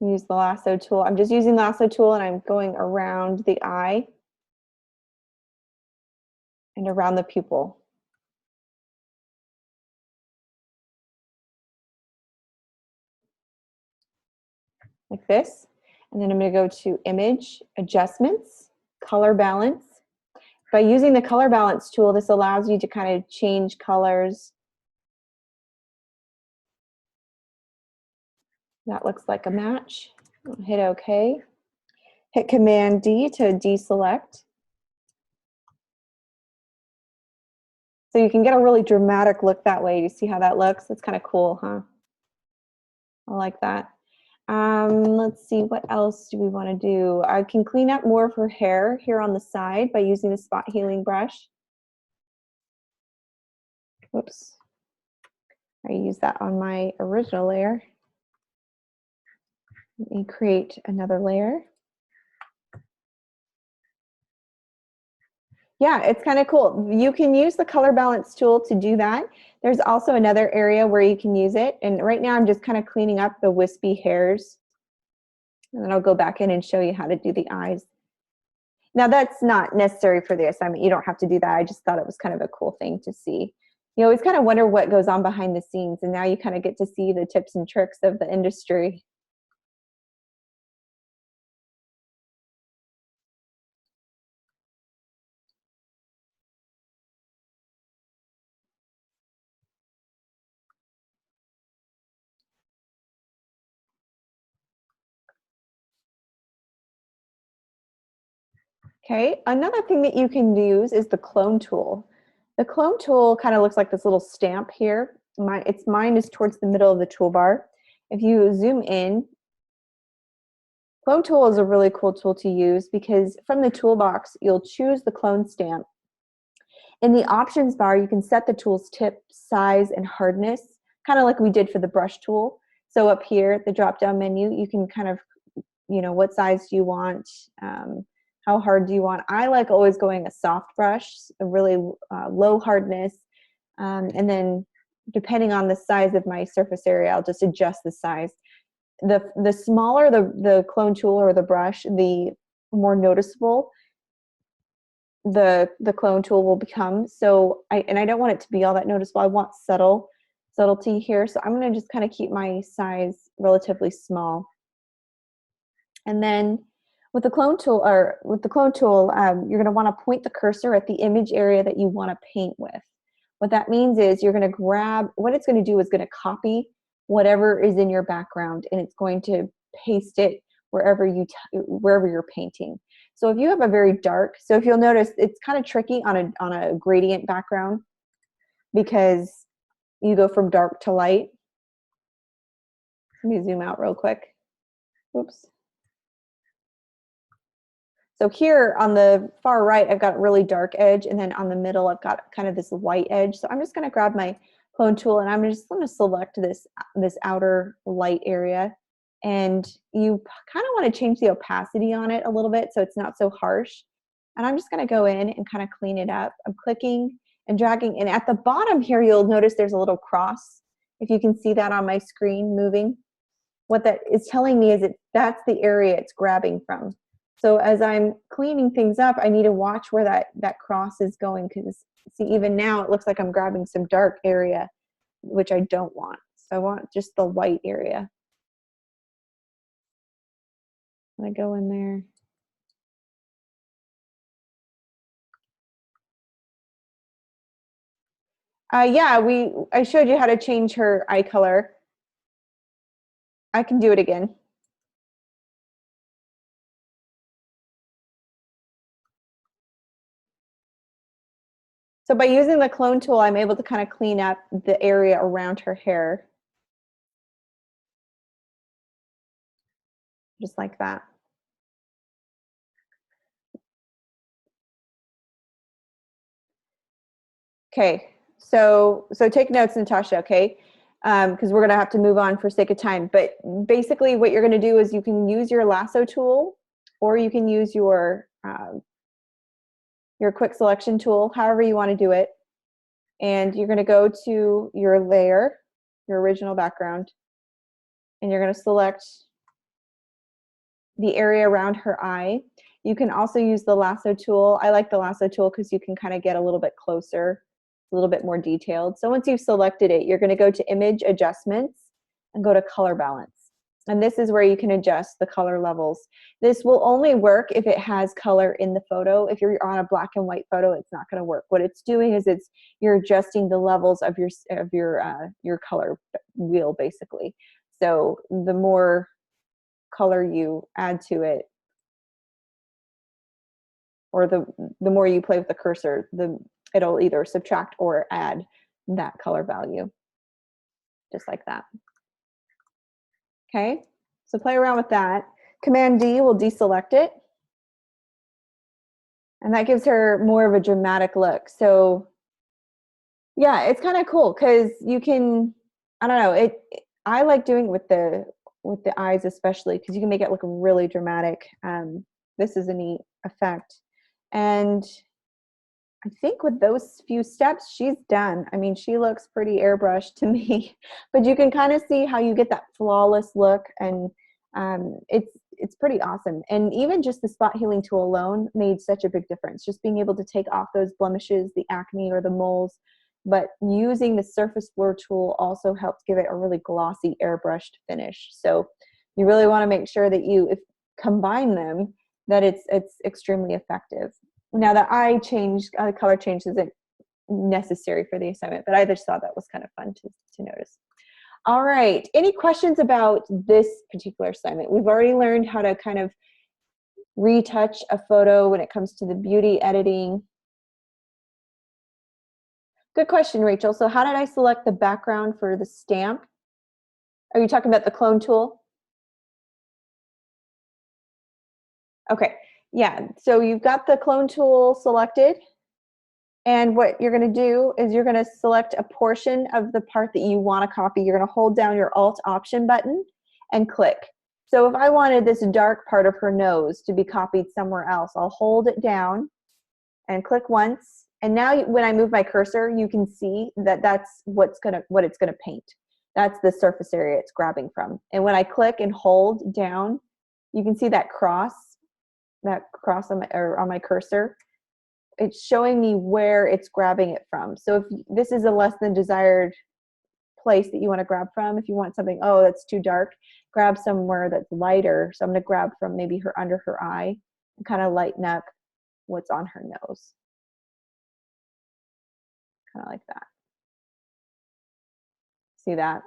Use the lasso tool. I'm just using the lasso tool and I'm going around the eye and around the pupil. Like this. And then I'm going to go to image adjustments, color balance. By using the color balance tool, this allows you to kind of change colors. That looks like a match. I'll hit OK. Hit Command D to deselect. So you can get a really dramatic look that way. You see how that looks? That's kind of cool, huh? I like that. Let's see, what else do we want to do? I can clean up more of her hair here on the side by using the spot healing brush. Whoops. I use that on my original layer. Let me create another layer. Yeah, it's kind of cool. You can use the color balance tool to do that. There's also another area where you can use it. And right now I'm just kind of cleaning up the wispy hairs. And then I'll go back in and show you how to do the eyes. Now that's not necessary for the assignment. You don't have to do that. I just thought it was kind of a cool thing to see. You always kind of wonder what goes on behind the scenes, and now you kind of get to see the tips and tricks of the industry. Okay, another thing that you can use is the clone tool. The clone tool kind of looks like this little stamp here. Mine is towards the middle of the toolbar. If you zoom in, clone tool is a really cool tool to use because from the toolbox, you'll choose the clone stamp. In the options bar, you can set the tool's tip, size, and hardness, kind of like we did for the brush tool. So up here, the drop-down menu, you can kind of, you know, what size do you want? How hard do you want? I like always going a soft brush, a really low hardness, and then depending on the size of my surface area, I'll just adjust the size. The smaller the clone tool or the brush, the more noticeable the clone tool will become. So I don't want it to be all that noticeable. I want subtlety here. So I'm going to just kind of keep my size relatively small. And then with the clone tool, you're going to want to point the cursor at the image area that you want to paint with. What that means is you're going to grab, what it's going to do is going to copy whatever is in your background, and it's going to paste it wherever you're painting. So if you have a very dark, so if you'll notice, it's kind of tricky on a gradient background because you go from dark to light. Let me zoom out real quick. Oops. So here on the far right, I've got a really dark edge, and then on the middle, I've got kind of this white edge. So I'm just going to grab my clone tool, and I'm just going to select this outer light area. And you kind of want to change the opacity on it a little bit so it's not so harsh. And I'm just going to go in and kind of clean it up. I'm clicking and dragging, and at the bottom here, you'll notice there's a little cross. If you can see that on my screen moving, what that is telling me is that's the area it's grabbing from. So as I'm cleaning things up, I need to watch where that cross is going, because see, even now it looks like I'm grabbing some dark area, which I don't want. So I want just the white area. I go in there. Yeah, I showed you how to change her eye color. I can do it again. So by using the clone tool, I'm able to kind of clean up the area around her hair. Just like that. Okay, so take notes, Natasha, okay? Because we're gonna have to move on for sake of time. But basically what you're gonna do is you can use your lasso tool, or you can use your quick selection tool, however you wanna do it. And you're gonna go to your layer, your original background, and you're gonna select the area around her eye. You can also use the lasso tool. I like the lasso tool because you can kind of get a little bit closer, a little bit more detailed. So once you've selected it, you're going to go to Image Adjustments and go to Color Balance. And this is where you can adjust the color levels. This will only work if it has color in the photo. If you're on a black and white photo, it's not going to work. What it's doing is you're adjusting the levels of your color wheel, basically. So the more color you add to it, or the more you play with the cursor, it'll either subtract or add that color value, just like that. Okay, so play around with that. Command D will deselect it, and that gives her more of a dramatic look. So yeah, it's kind of cool because you can, I don't know, I like doing with the eyes especially, because you can make it look really dramatic. This is a neat effect. And I think with those few steps, she's done. I mean, she looks pretty airbrushed to me, but you can kind of see how you get that flawless look, and it's pretty awesome. And even just the spot healing tool alone made such a big difference. Just being able to take off those blemishes, the acne or the moles, but using the surface blur tool also helps give it a really glossy airbrushed finish. So you really want to make sure that you combine them, that it's extremely effective. Now the color change isn't necessary for the assignment, but I just thought that was kind of fun to notice. All right, any questions about this particular assignment? We've already learned how to kind of retouch a photo when it comes to the beauty editing. Good question, Rachel. So how did I select the background for the stamp? Are you talking about the clone tool? Okay, yeah, so you've got the clone tool selected, And what you're going to do is you're going to select a portion of the part that you want to copy. You're going to hold down your Alt Option button and click. So if I wanted this dark part of her nose to be copied somewhere else, I'll hold it down and click once. And now when I move my cursor, you can see that that's what it's going to paint. That's the surface area it's grabbing from. And when I click and hold down, you can see that cross on my cursor. It's showing me where it's grabbing it from. So if this is a less than desired place that you want to grab from, if you want something, oh, that's too dark, grab somewhere that's lighter. So I'm going to grab from maybe her under her eye and kind of lighten up what's on her nose. Kind of like that. See that?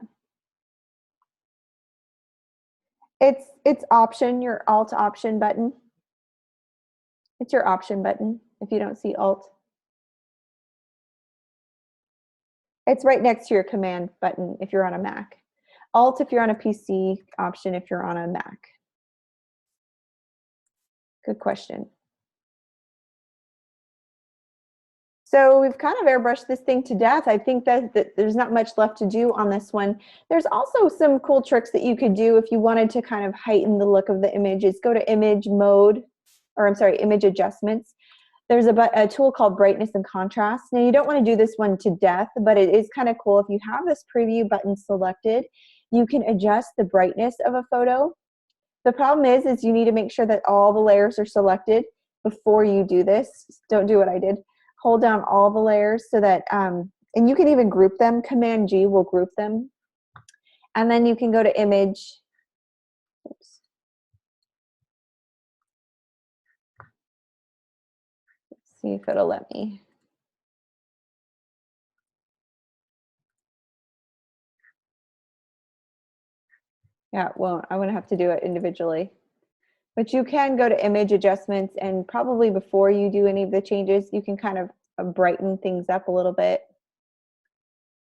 It's option, your Alt Option button. It's your Option button if you don't see Alt. It's right next to your Command button if you're on a Mac. Alt if you're on a PC, Option if you're on a Mac. Good question. So we've kind of airbrushed this thing to death. I think that there's not much left to do on this one. There's also some cool tricks that you could do if you wanted to kind of heighten the look of the images. Go to Image Mode, or I'm sorry, Image Adjustments. There's a tool called Brightness and Contrast. Now you don't want to do this one to death, but it is kind of cool. If you have this preview button selected, you can adjust the brightness of a photo. The problem is you need to make sure that all the layers are selected before you do this. Don't do what I did. Hold down all the layers so that, and you can even group them. Command G will group them. And then you can go to Image. Oops. Let's see if it'll let me. Yeah, it won't. I'm going to have to do it individually. But you can go to Image Adjustments, and probably before you do any of the changes, you can kind of brighten things up a little bit.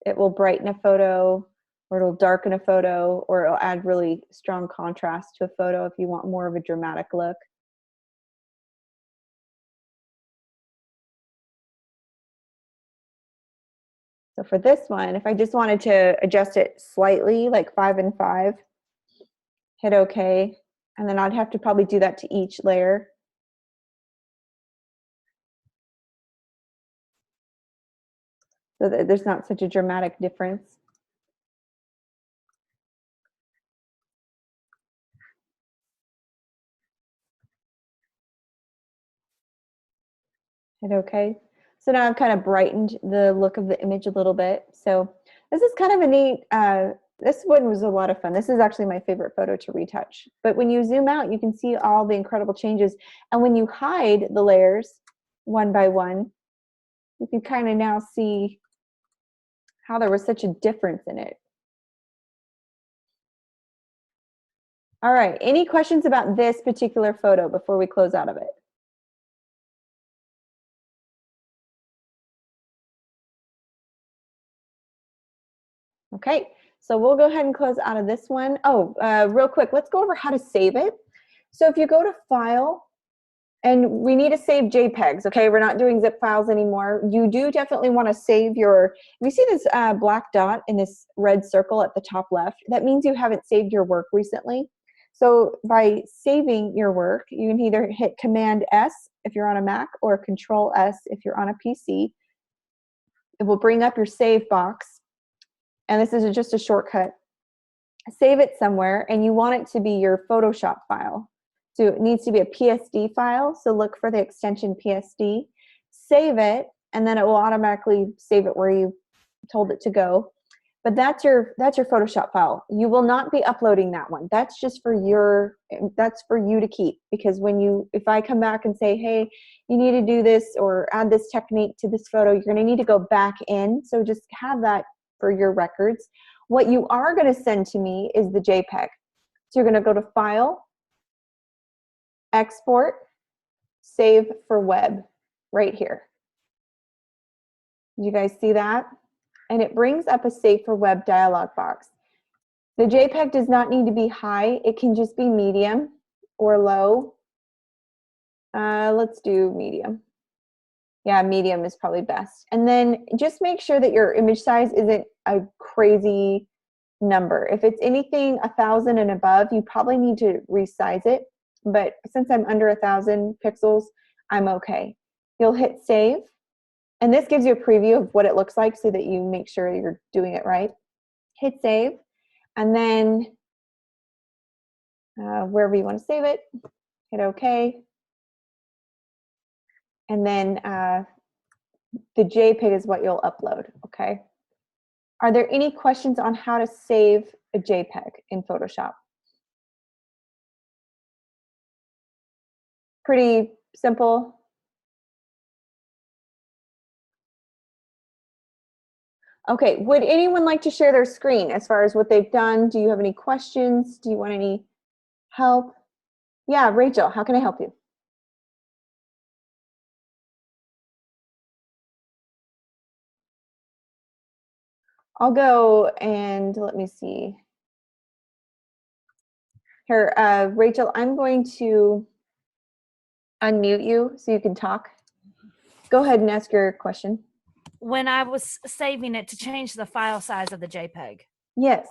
It will brighten a photo, or it'll darken a photo, or it'll add really strong contrast to a photo if you want more of a dramatic look. So for this one, if I just wanted to adjust it slightly, like 5 and 5, hit OK, and then I'd have to probably do that to each layer. So that there's not such a dramatic difference. Hit OK. So now I've kind of brightened the look of the image a little bit. So this is kind of a neat, this one was a lot of fun. This is actually my favorite photo to retouch. But when you zoom out, you can see all the incredible changes. And when you hide the layers one by one, you can kind of now see how there was such a difference in it. All right, any questions about this particular photo before we close out of it? Okay, so we'll go ahead and close out of this one. Oh, real quick, let's go over how to save it. So if you go to File, and we need to save JPEGs, okay? We're not doing zip files anymore. You do definitely want to save your, if you see this black dot in this red circle at the top left, that means you haven't saved your work recently. So by saving your work, you can either hit Command S if you're on a Mac or Control S if you're on a PC. It will bring up your save box. And this is just a shortcut. Save it somewhere, and you want it to be your Photoshop file. So it needs to be a PSD file, so look for the extension PSD. Save it, and then it will automatically save it where you told it to go. But that's your Photoshop file. You will not be uploading that one. That's just for that's for you to keep, because if I come back and say, hey, you need to do this or add this technique to this photo, you're gonna need to go back in. So just have that for your records. What you are gonna send to me is the JPEG. So you're gonna go to File, Export, Save for Web, right here. You guys see that? And it brings up a Save for Web dialog box. The JPEG does not need to be high. It can just be medium or low. Let's do medium. Yeah, medium is probably best. And then just make sure that your image size isn't a crazy number. If it's anything 1,000 and above, you probably need to resize it. But since I'm under 1,000 pixels, I'm okay. You'll hit save. And this gives you a preview of what it looks like so that you make sure you're doing it right. Hit save. And then wherever you want to save it, hit OK. And then the JPEG is what you'll upload, okay? Are there any questions on how to save a JPEG in Photoshop? Pretty simple. Okay, would anyone like to share their screen as far as what they've done? Do you have any questions? Do you want any help? Yeah, Rachel, how can I help you? I'll go and let me see. Here, Rachel, I'm going to unmute you so you can talk. Go ahead and ask your question. When I was saving it, to change the file size of the JPEG. Yes.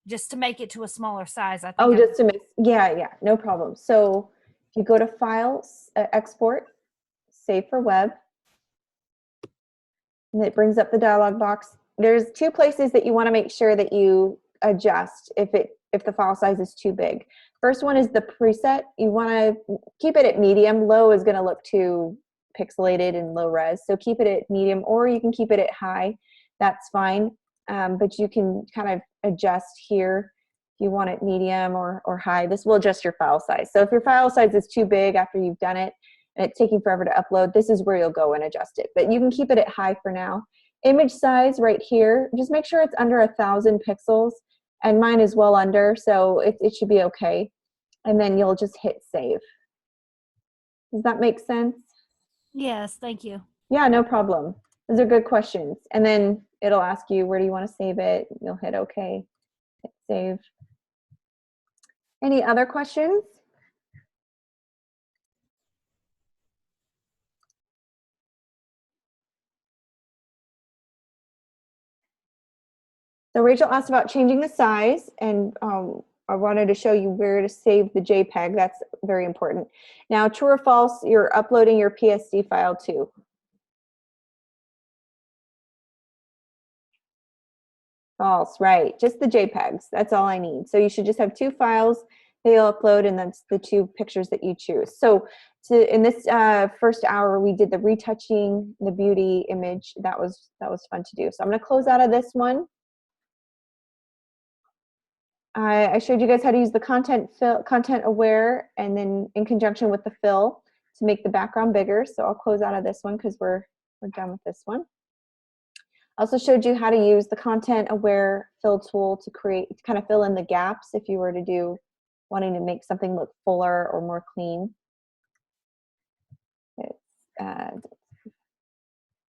Just to make it to a smaller size, I think. Oh, just to make, yeah, no problem. So if you go to Files, Export, Save for Web, and it brings up the dialog box. There's two places that you want to make sure that you adjust if the file size is too big. First one is the preset. You want to keep it at medium. Low is going to look too pixelated and low res, so keep it at medium, or you can keep it at high. That's fine, but you can kind of adjust here if you want it medium or high. This will adjust your file size. So if your file size is too big after you've done it, and it's taking forever to upload, this is where you'll go and adjust it. But you can keep it at high for now. Image size right here, just make sure it's under 1,000 pixels, and mine is well under, so it should be okay. And then you'll just hit save. Does that make sense? Yes, thank you. Yeah, no problem. Those are good questions. And then it'll ask you, where do you want to save it? You'll hit okay, hit save. Any other questions? So Rachel asked about changing the size, and I wanted to show you where to save the JPEG. That's very important. Now, true or false, you're uploading your PSD file too. False, right. Just the JPEGs. That's all I need. So you should just have two files that you'll upload, and that's the two pictures that you choose. So in this first hour, we did the retouching, the beauty image. That was fun to do. So I'm going to close out of this one. I showed you guys how to use the content aware, and then in conjunction with the fill to make the background bigger. So I'll close out of this one because we're done with this one. I also showed you how to use the content aware fill tool to kind of fill in the gaps if you were to wanting to make something look fuller or more clean.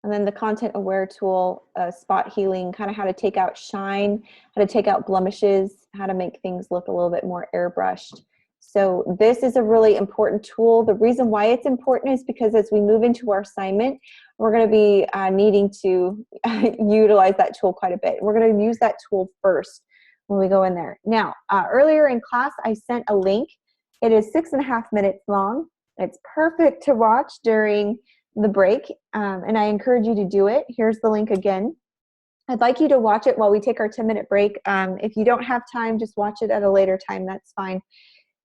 And then the content aware tool, spot healing, kind of how to take out shine, how to take out blemishes, how to make things look a little bit more airbrushed. So this is a really important tool. The reason why it's important is because as we move into our assignment, we're going to be needing to utilize that tool quite a bit. We're going to use that tool first when we go in there. Now, earlier in class, I sent a link. It is 6.5 minutes long. It's perfect to watch during the break, and I encourage you to do it. Here's the link again. I'd like you to watch it while we take our 10-minute break. If you don't have time, just watch it at a later time. That's fine.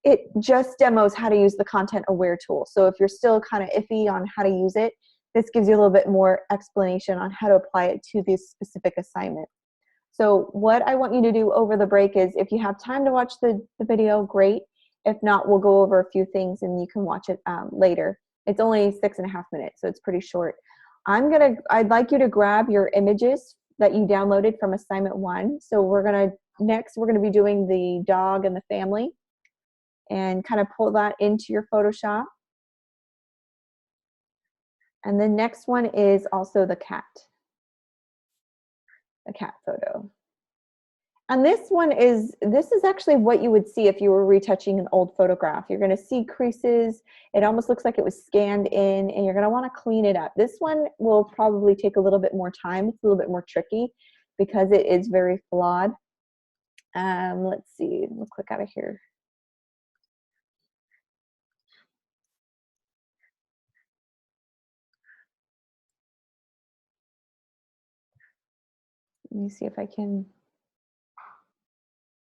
It just demos how to use the content aware tool. So if you're still kind of iffy on how to use it, this gives you a little bit more explanation on how to apply it to this specific assignment. So what I want you to do over the break is, if you have time to watch the video, great. If not, we'll go over a few things and you can watch it later. It's only 6.5 minutes, so it's pretty short. I'd like you to grab your images that you downloaded from assignment 1. So next we're gonna be doing the dog and the family, and kind of pull that into your Photoshop. And the next one is also the cat photo. And this is actually what you would see if you were retouching an old photograph. You're going to see creases. It almost looks like it was scanned in, and you're going to want to clean it up. This one will probably take a little bit more time. It's a little bit more tricky because it is very flawed. Let's see. We'll click out of here. Let me see if I can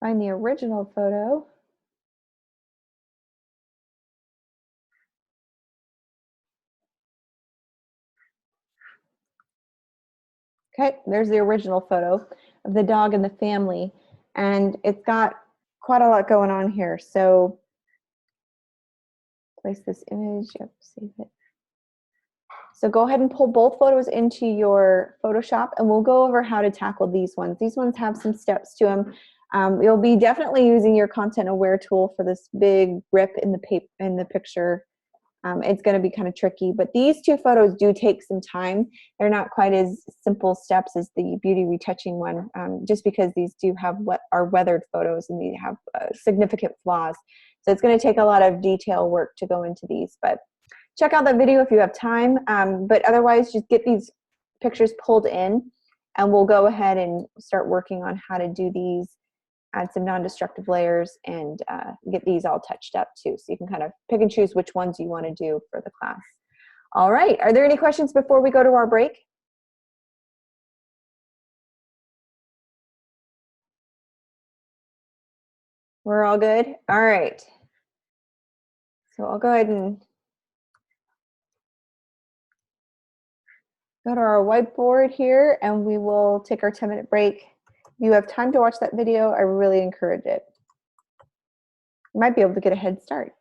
find the original photo. Okay, there's the original photo of the dog and the family, and it's got quite a lot going on here. So place this image, yep, save it. So go ahead and pull both photos into your Photoshop, and we'll go over how to tackle these ones. These ones have some steps to them. You'll be definitely using your content aware tool for this big rip in the picture. It's going to be kind of tricky, but these two photos do take some time. They're not quite as simple steps as the beauty retouching one, just because these do have what are weathered photos and they have significant flaws. So it's going to take a lot of detail work to go into these, but check out that video if you have time. But otherwise, just get these pictures pulled in, and we'll go ahead and start working on how to do these, add some non-destructive layers, and get these all touched up too. So you can kind of pick and choose which ones you want to do for the class. All right, are there any questions before we go to our break? We're all good? All right. So I'll go ahead and go to our whiteboard here, and we will take our 10-minute break. If you have time to watch that video, I really encourage it. You might be able to get a head start.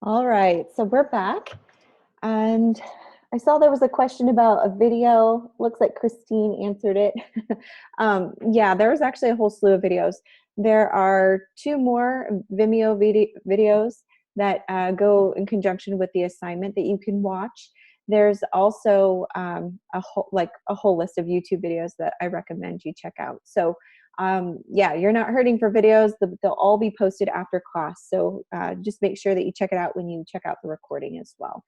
All right, so we're back. And I saw there was a question about a video. Looks like Christine answered it. Yeah, there was actually a whole slew of videos. There are two more Vimeo videos that go in conjunction with the assignment that you can watch. There's also a whole list of YouTube videos that I recommend you check out. So yeah, you're not hurting for videos. They'll all be posted after class. So just make sure that you check it out when you check out the recording as well.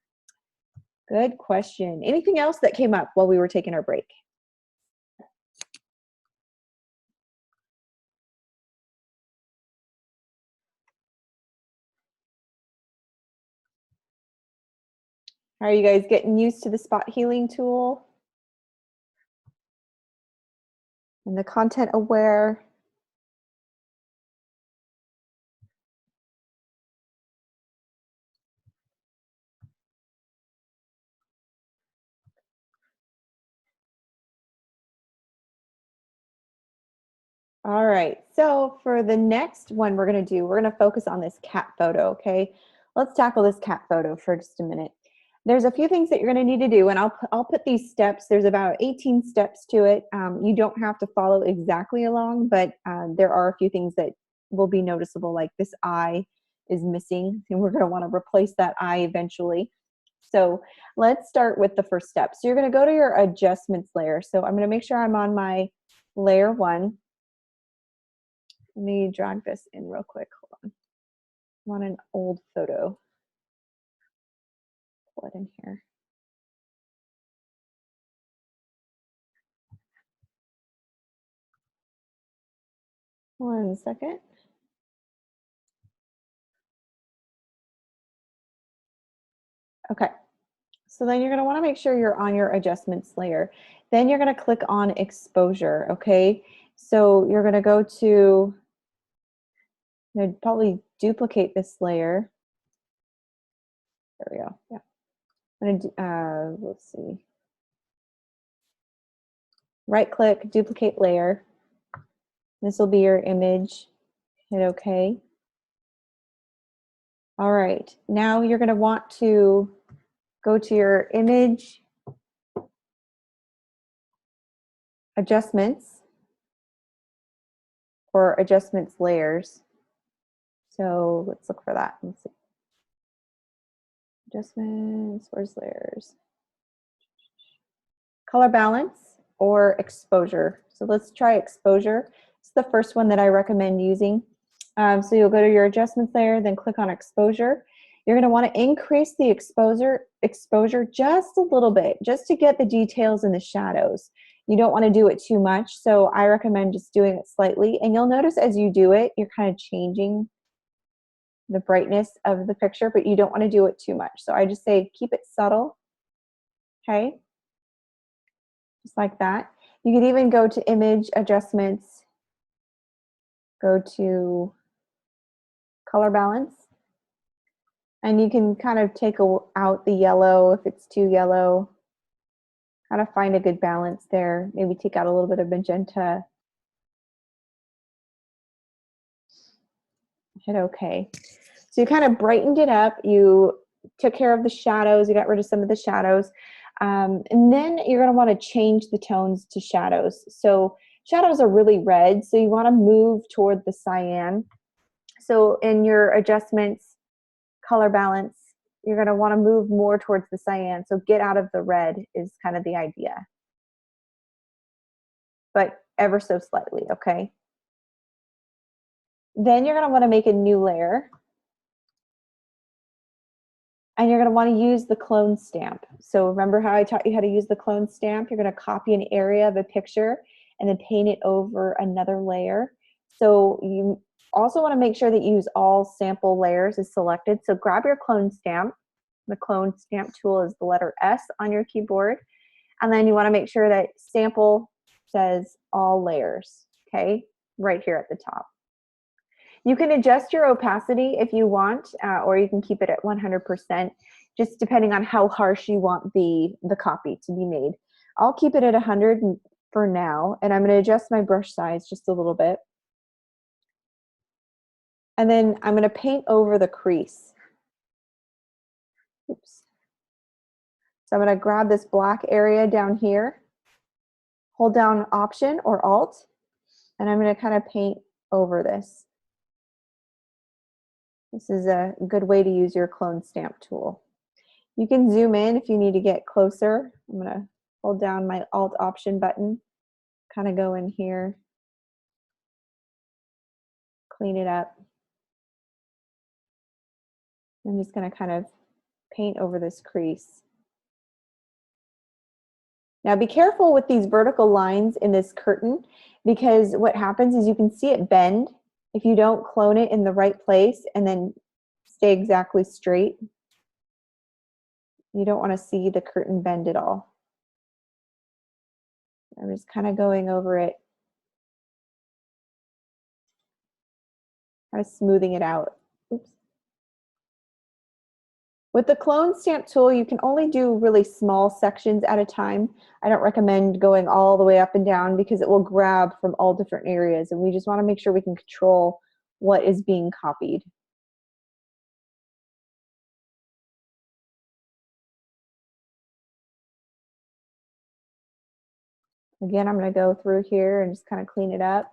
Good question. Anything else that came up while we were taking our break? Are you guys getting used to the spot healing tool? And the content aware? All right, so for the next one we're gonna do, we're gonna focus on this cat photo, okay? Let's tackle this cat photo for just a minute. There's a few things that you're gonna need to do, and I'll put these steps, there's about 18 steps to it. You don't have to follow exactly along, but there are a few things that will be noticeable, like this eye is missing, and we're gonna wanna replace that eye eventually. So let's start with the first step. So you're gonna go to your adjustments layer. So I'm gonna make sure I'm on my layer 1. Let me drag this in real quick. Hold on. I want an old photo. Pull it in here. One second. Okay. So then you're going to want to make sure you're on your adjustments layer. Then you're going to click on exposure. Okay. So you're going to go to, probably duplicate this layer. There we go. Yeah. I'm going to, let's see. Right click, duplicate layer. This will be your image. Hit OK. All right. Now you're going to want to go to your image adjustments or adjustments layers. So let's look for that. Let's see. Adjustments, where's layers? Color balance or exposure. So let's try exposure. It's the first one that I recommend using. So you'll go to your adjustments layer, then click on exposure. You're going to want to increase the exposure just a little bit, just to get the details in the shadows. You don't want to do it too much, so I recommend just doing it slightly. And you'll notice as you do it, you're kind of changing the brightness of the picture, but you don't want to do it too much. So I just say keep it subtle, okay? Just like that. You could even go to image adjustments, go to color balance, and you can kind of take out the yellow if it's too yellow. Kind of find a good balance there. Maybe take out a little bit of magenta. Hit OK. So you kind of brightened it up. You took care of the shadows. You got rid of some of the shadows. And then you're going to want to change the tones to shadows. So shadows are really red, so you want to move toward the cyan. So in your adjustments, color balance, you're going to want to move more towards the cyan. So get out of the red is kind of the idea. But ever so slightly, okay? Then you're going to want to make a new layer. And you're going to want to use the clone stamp. So remember how I taught you how to use the clone stamp? You're going to copy an area of a picture and then paint it over another layer. So you also want to make sure that you use all sample layers is selected. So grab your clone stamp. The clone stamp tool is the letter S on your keyboard. And then you want to make sure that sample says all layers, okay? Right here at the top. You can adjust your opacity if you want, or you can keep it at 100%, just depending on how harsh you want the copy to be made. I'll keep it at 100 for now, and I'm going to adjust my brush size just a little bit. And then I'm going to paint over the crease. Oops. So I'm going to grab this black area down here, hold down Option or Alt, and I'm going to kind of paint over this. This is a good way to use your clone stamp tool. You can zoom in if you need to get closer. I'm going to hold down my Alt Option button, kind of go in here, clean it up. I'm just going to kind of paint over this crease. Now be careful with these vertical lines in this curtain, because what happens is you can see it bend if you don't clone it in the right place and then stay exactly straight. You don't want to see the curtain bend at all. I'm just kind of going over it, kind of smoothing it out. Oops. With the clone stamp tool, you can only do really small sections at a time. I don't recommend going all the way up and down because it will grab from all different areas, and we just want to make sure we can control what is being copied. Again, I'm going to go through here and just kind of clean it up.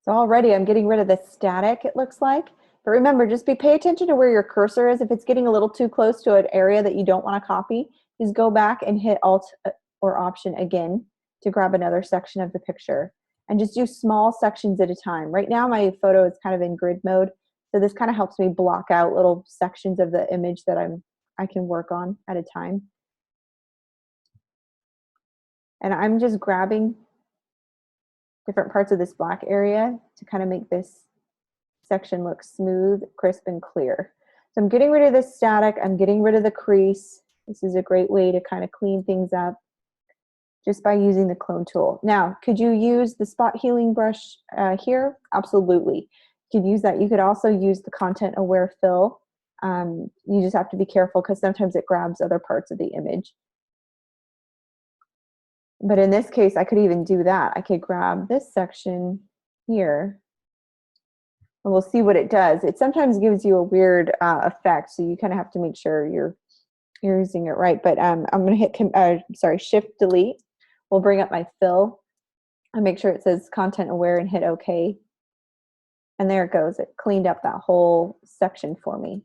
So already I'm getting rid of the static, it looks like. But remember, just pay attention to where your cursor is. If it's getting a little too close to an area that you don't want to copy, just go back and hit Alt or Option again to grab another section of the picture. And just do small sections at a time. Right now my photo is kind of in grid mode, so this kind of helps me block out little sections of the image that I can work on at a time. And I'm just grabbing different parts of this black area to kind of make this section look smooth, crisp, and clear. So I'm getting rid of this static, I'm getting rid of the crease. This is a great way to kind of clean things up just by using the clone tool. Now, could you use the spot healing brush here? Absolutely. You could use that. You could also use the content aware fill. You just have to be careful because sometimes it grabs other parts of the image. But in this case, I could even do that. I could grab this section here, and we'll see what it does. It sometimes gives you a weird effect, so you kind of have to make sure you're using it right. But I'm going to hit Shift Delete. We'll bring up my fill and make sure it says content aware and hit OK. And there it goes. It cleaned up that whole section for me.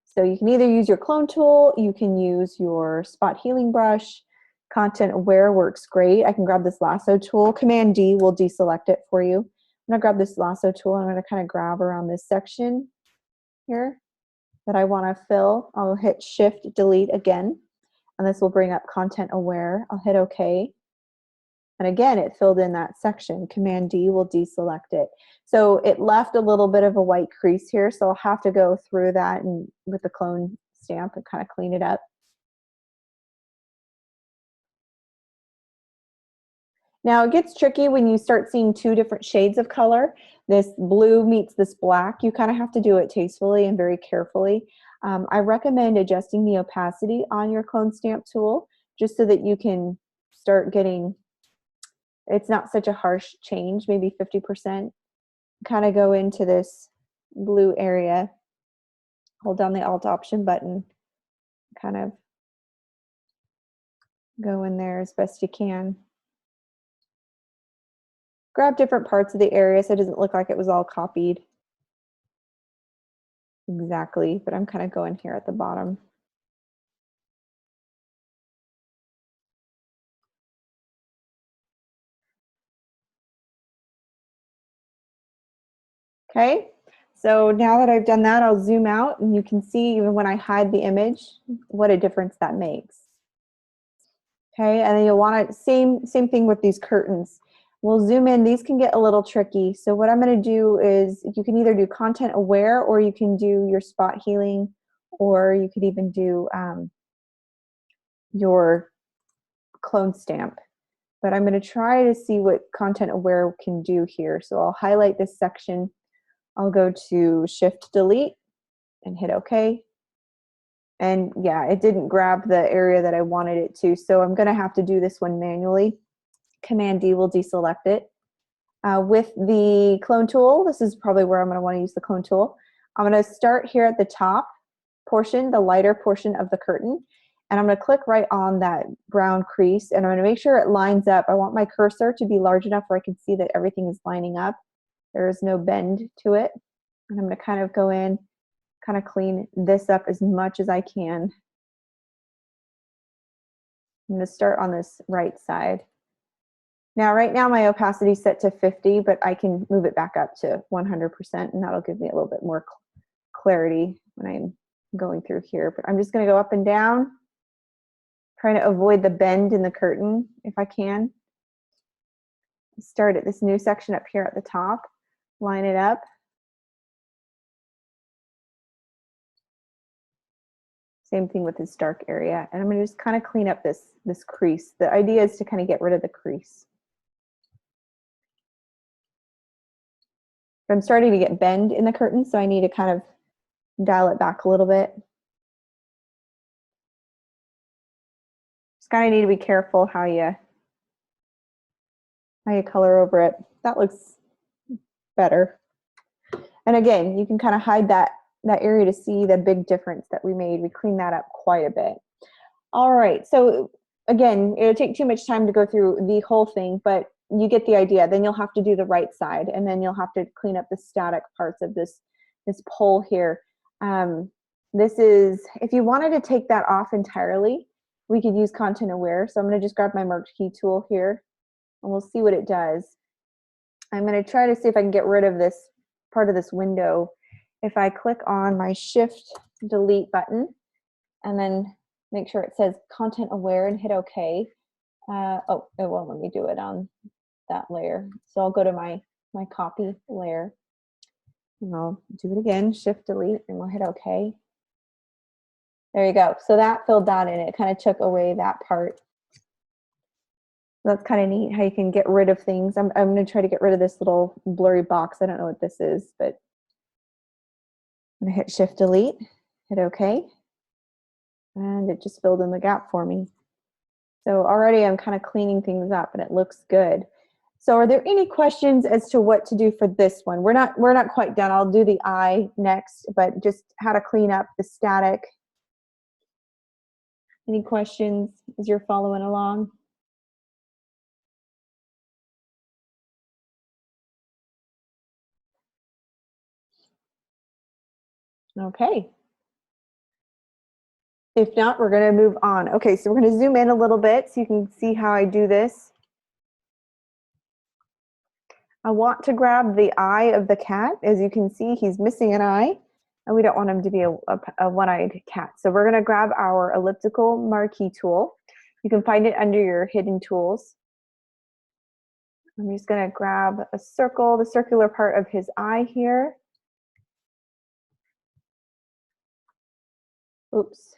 So you can either use your clone tool, you can use your spot healing brush. Content aware works great. I can grab this lasso tool. Command D will deselect it for you. I'm going to grab this lasso tool and I'm going to kind of grab around this section here that I want to fill. I'll hit Shift Delete again, and this will bring up content aware. I'll hit OK. And again, it filled in that section. Command D will deselect it. So it left a little bit of a white crease here, so I'll have to go through that and with the clone stamp and kind of clean it up. Now it gets tricky when you start seeing two different shades of color. This blue meets this black. You kind of have to do it tastefully and very carefully. I recommend adjusting the opacity on your clone stamp tool just so that you can start getting, it's not such a harsh change, maybe 50%. Kind of go into this blue area, hold down the Alt Option button, kind of go in there as best you can. Grab different parts of the area so it doesn't look like it was all copied exactly, but I'm kind of going here at the bottom. Okay, so now that I've done that, I'll zoom out and you can see even when I hide the image, what a difference that makes. Okay, and then you'll want to, same thing with these curtains. We'll zoom in, these can get a little tricky. So what I'm going to do is you can either do content aware or you can do your spot healing, or you could even do your clone stamp. But I'm going to try to see what content aware can do here. So I'll highlight this section. I'll go to Shift Delete and hit OK. And yeah, it didn't grab the area that I wanted it to. So I'm gonna have to do this one manually. Command D will deselect it. With the clone tool, this is probably where I'm gonna wanna use the clone tool. I'm gonna start here at the top portion, the lighter portion of the curtain. And I'm gonna click right on that brown crease and I'm gonna make sure it lines up. I want my cursor to be large enough where I can see that everything is lining up. There is no bend to it. And I'm gonna kind of go in, kind of clean this up as much as I can. I'm gonna start on this right side. Now, right now my opacity is set to 50, but I can move it back up to 100% and that'll give me a little bit more clarity when I'm going through here. But I'm just gonna go up and down, trying to avoid the bend in the curtain if I can. Start at this new section up here at the top, line it up. Same thing with this dark area. And I'm gonna just kind of clean up this crease. The idea is to kind of get rid of the crease. But I'm starting to get bend in the curtain, so I need to kind of dial it back a little bit. Just kind of need to be careful how you color over it. That looks better. And again, you can kind of hide that area to see the big difference that we made. We cleaned that up quite a bit. All right, so again, it'll take too much time to go through the whole thing, but you get the idea. Then you'll have to do the right side, and then you'll have to clean up the static parts of this pole here. This is, if you wanted to take that off entirely, we could use content aware. So I'm gonna just grab my marquee tool here, and we'll see what it does. I'm gonna try to see if I can get rid of this part of this window. If I click on my Shift Delete button, and then make sure it says content aware and hit OK. Oh, it won't let me do it on that layer. So I'll go to my copy layer and I'll do it again, Shift Delete, and we'll hit OK. There you go. So that filled that in. It kind of took away that part. That's kind of neat how you can get rid of things. I'm going to try to get rid of this little blurry box. I don't know what this is, but I'm going to hit Shift Delete, hit OK. And it just filled in the gap for me. So already I'm kind of cleaning things up and it looks good. So are there any questions as to what to do for this one? We're not quite done. I'll do the eye next, but just how to clean up the static. Any questions as you're following along? Okay. If not, we're going to move on. Okay, so we're going to zoom in a little bit so you can see how I do this. I want to grab the eye of the cat. As you can see, he's missing an eye, and we don't want him to be a one-eyed cat. So we're going to grab our elliptical marquee tool. You can find it under your hidden tools. I'm just going to grab a circle, the circular part of his eye here. Oops,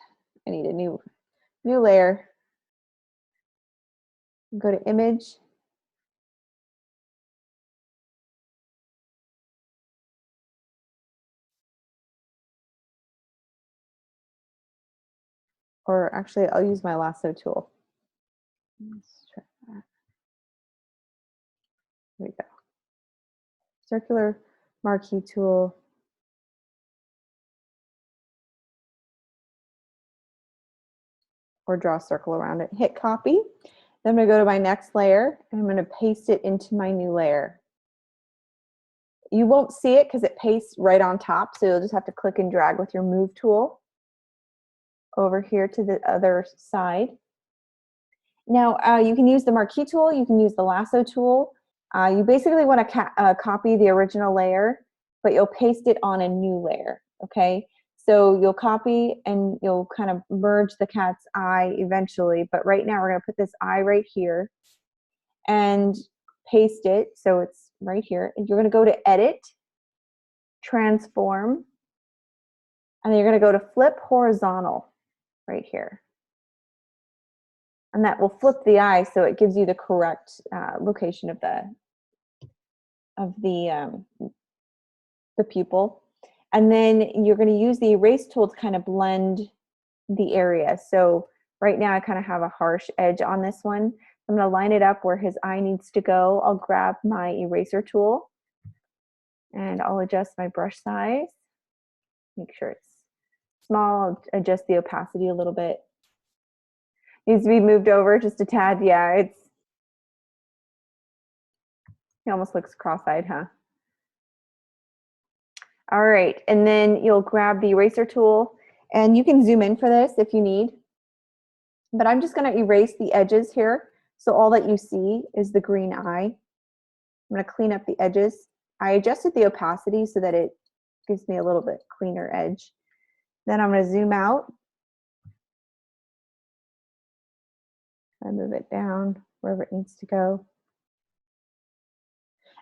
I need a new layer. Go to image. Or actually, I'll use my lasso tool. Let's try that. There we go. Circular marquee tool. Or draw a circle around it. Hit copy. Then I'm going to go to my next layer and I'm going to paste it into my new layer. You won't see it because it pastes right on top, so you'll just have to click and drag with your move tool over here to the other side. Now you can use the marquee tool, you can use the lasso tool. You basically want to copy the original layer, but you'll paste it on a new layer, okay? So you'll copy and you'll kind of merge the cat's eye eventually, but right now we're going to put this eye right here and paste it so it's right here. And you're going to go to Edit, Transform, and then you're going to go to Flip Horizontal right here. And that will flip the eye so it gives you the correct location of the pupil. And then you're going to use the erase tool to kind of blend the area. So right now I kind of have a harsh edge on this one. I'm going to line it up where his eye needs to go. I'll grab my eraser tool and I'll adjust my brush size. Make sure it's small. I'll adjust the opacity a little bit. Needs to be moved over just a tad. Yeah, he almost looks cross-eyed, huh? All right, and then you'll grab the eraser tool, and you can zoom in for this if you need. But I'm just going to erase the edges here, so all that you see is the green eye. I'm going to clean up the edges. I adjusted the opacity so that it gives me a little bit cleaner edge. Then I'm going to zoom out. I move it down wherever it needs to go.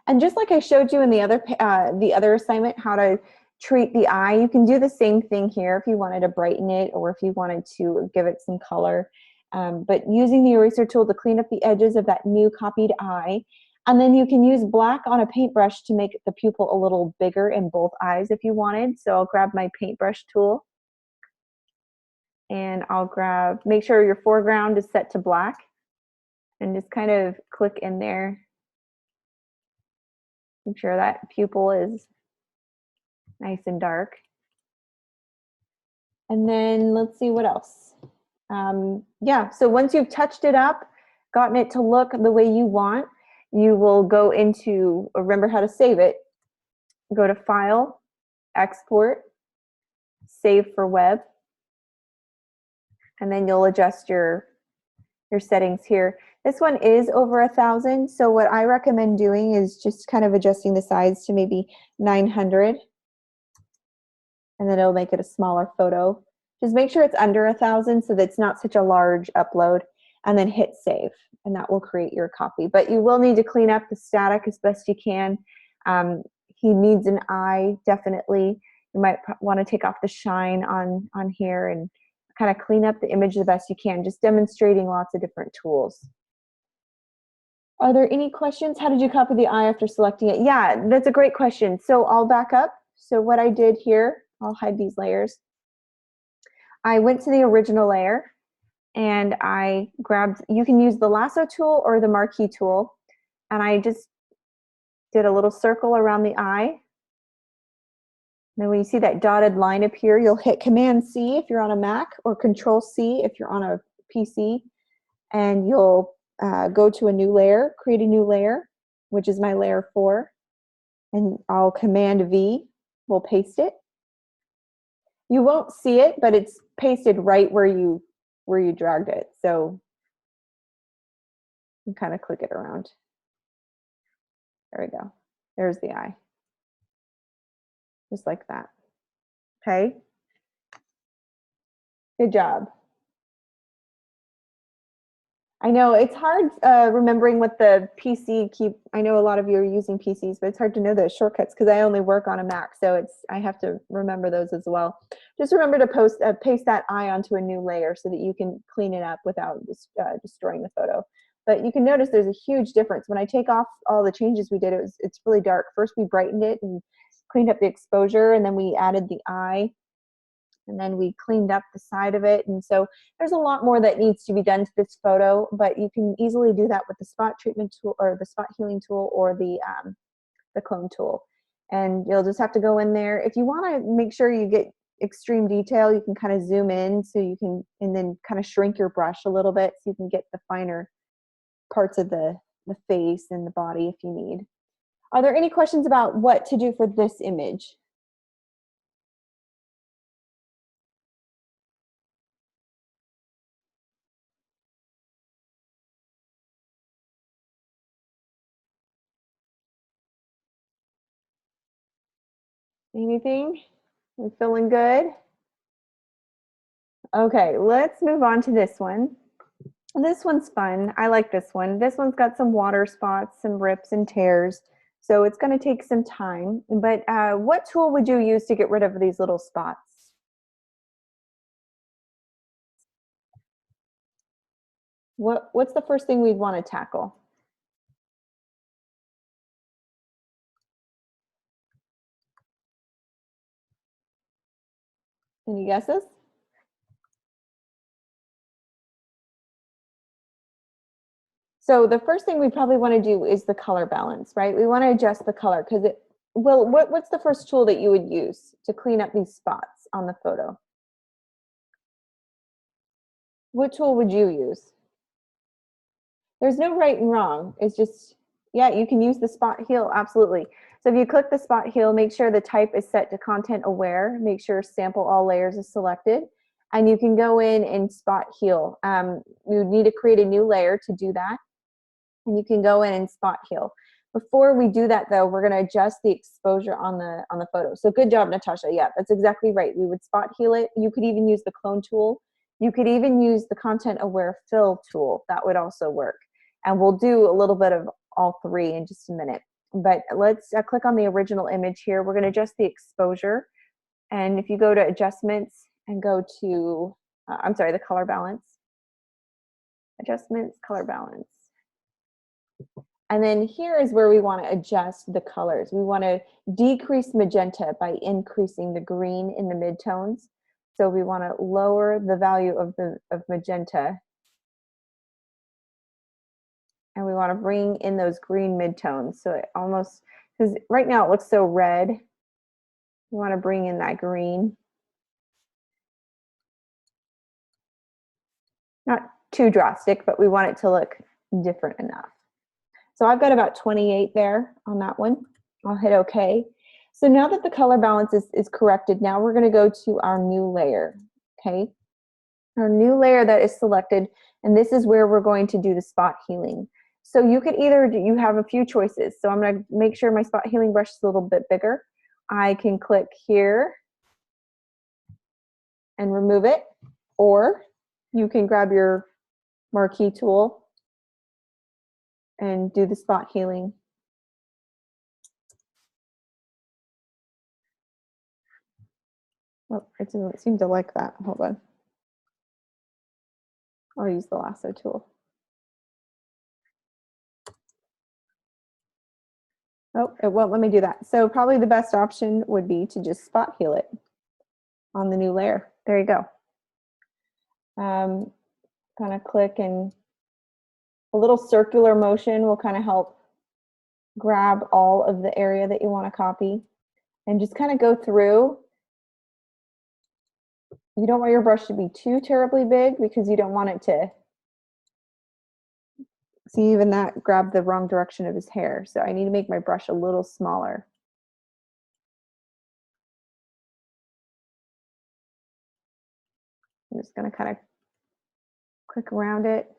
And just like I showed you in the other assignment, how to treat the eye, you can do the same thing here if you wanted to brighten it or if you wanted to give it some color. But using the eraser tool to clean up the edges of that new copied eye. And then you can use black on a paintbrush to make the pupil a little bigger in both eyes if you wanted. So I'll grab my paintbrush tool and I'll make sure your foreground is set to black and just kind of click in there. Make sure that pupil is nice and dark. And then let's see what else. Yeah, so once you've touched it up, gotten it to look the way you want, you will go into, remember how to save it, go to File, Export, Save for Web, and then you'll adjust your settings here. This one is over 1,000, so what I recommend doing is just kind of adjusting the size to maybe 900, and then it'll make it a smaller photo. Just make sure it's under 1,000 so that it's not such a large upload, and then hit save, and that will create your copy. But you will need to clean up the static as best you can. He needs an eye, definitely. You might want to take off the shine on here and kind of clean up the image the best you can, just demonstrating lots of different tools. Are there any questions? How did you copy the eye after selecting it? Yeah, that's a great question. So I'll back up. So what I did here, I'll hide these layers. I went to the original layer and I grabbed, you can use the lasso tool or the marquee tool, and I just did a little circle around the eye. Then when you see that dotted line appear, you'll hit Command C if you're on a Mac or Control C if you're on a PC, and you'll go to a new layer, create a new layer, which is my layer 4, and I'll Command V, we'll paste it. You won't see it, but it's pasted right where you dragged it. So you kind of click it around. There we go. There's the eye. Just like that. Okay. Good job. I know it's hard remembering what the PC I know a lot of you are using PCs, but it's hard to know those shortcuts because I only work on a Mac, so I have to remember those as well. Just remember to paste that eye onto a new layer so that you can clean it up without destroying the photo. But you can notice there's a huge difference. When I take off all the changes we did, it's really dark. First we brightened it and cleaned up the exposure, and then we added the eye. And then we cleaned up the side of it. And so there's a lot more that needs to be done to this photo, but you can easily do that with the spot treatment tool or the spot healing tool or the clone tool. And you'll just have to go in there. If you want to make sure you get extreme detail, you can kind of zoom in so you can, and then kind of shrink your brush a little bit so you can get the finer parts of the face and the body if you need. Are there any questions about what to do for this image? Anything? You feeling good? Okay, let's move on to this one. This one's fun. I like this one. This one's got some water spots, some rips and tears. So it's going to take some time. But what tool would you use to get rid of these little spots? What's the first thing we'd want to tackle? Any guesses? So the first thing we probably want to do is the color balance, right? We want to adjust the color because what's the first tool that you would use to clean up these spots on the photo? What tool would you use? There's no right and wrong. It's just, yeah, you can use the spot heal, absolutely. So if you click the spot heal, make sure the type is set to content aware, make sure sample all layers is selected, and you can go in and spot heal. You need to create a new layer to do that, and you can go in and spot heal. Before we do that though, we're gonna adjust the exposure on the photo. So good job, Natasha. Yeah, that's exactly right. We would spot heal it. You could even use the clone tool. You could even use the content aware fill tool. That would also work. And we'll do a little bit of all three in just a minute. But let's click on the original image here. We're gonna adjust the exposure. And if you go to adjustments and go to, I'm sorry, the color balance. Adjustments, color balance. And then here is where we want to adjust the colors. We want to decrease magenta by increasing the green in the midtones. So we want to lower the value of magenta. And we want to bring in those green midtones. So it almost, because right now it looks so red. We want to bring in that green. Not too drastic, but we want it to look different enough. So I've got about 28 there on that one. I'll hit OK. So now that the color balance is corrected, now we're going to go to our new layer. Okay, our new layer that is selected, and this is where we're going to do the spot healing. So you could either, you have a few choices. So I'm going to make sure my spot healing brush is a little bit bigger. I can click here and remove it, or you can grab your marquee tool and do the spot healing. Oh, it doesn't seem to like that. Hold on. I'll use the lasso tool. Oh, it won't let me do that. So probably the best option would be to just spot heal it on the new layer. There you go. Kind of click, and a little circular motion will kind of help grab all of the area that you want to copy, and just kind of go through. You don't want your brush to be too terribly big because you don't want it to, see, even that grabbed the wrong direction of his hair. So I need to make my brush a little smaller. I'm just going to kind of click around it.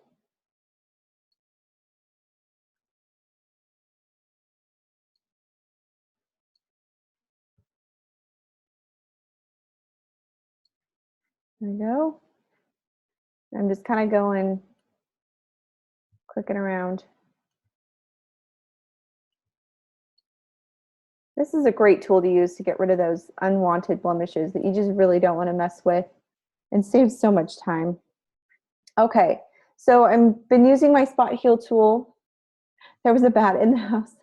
There we go. I'm just kind of going, clicking around. This is a great tool to use to get rid of those unwanted blemishes that you just really don't want to mess with, and saves so much time. Okay, so I've been using my spot heal tool. There was a bat in the house.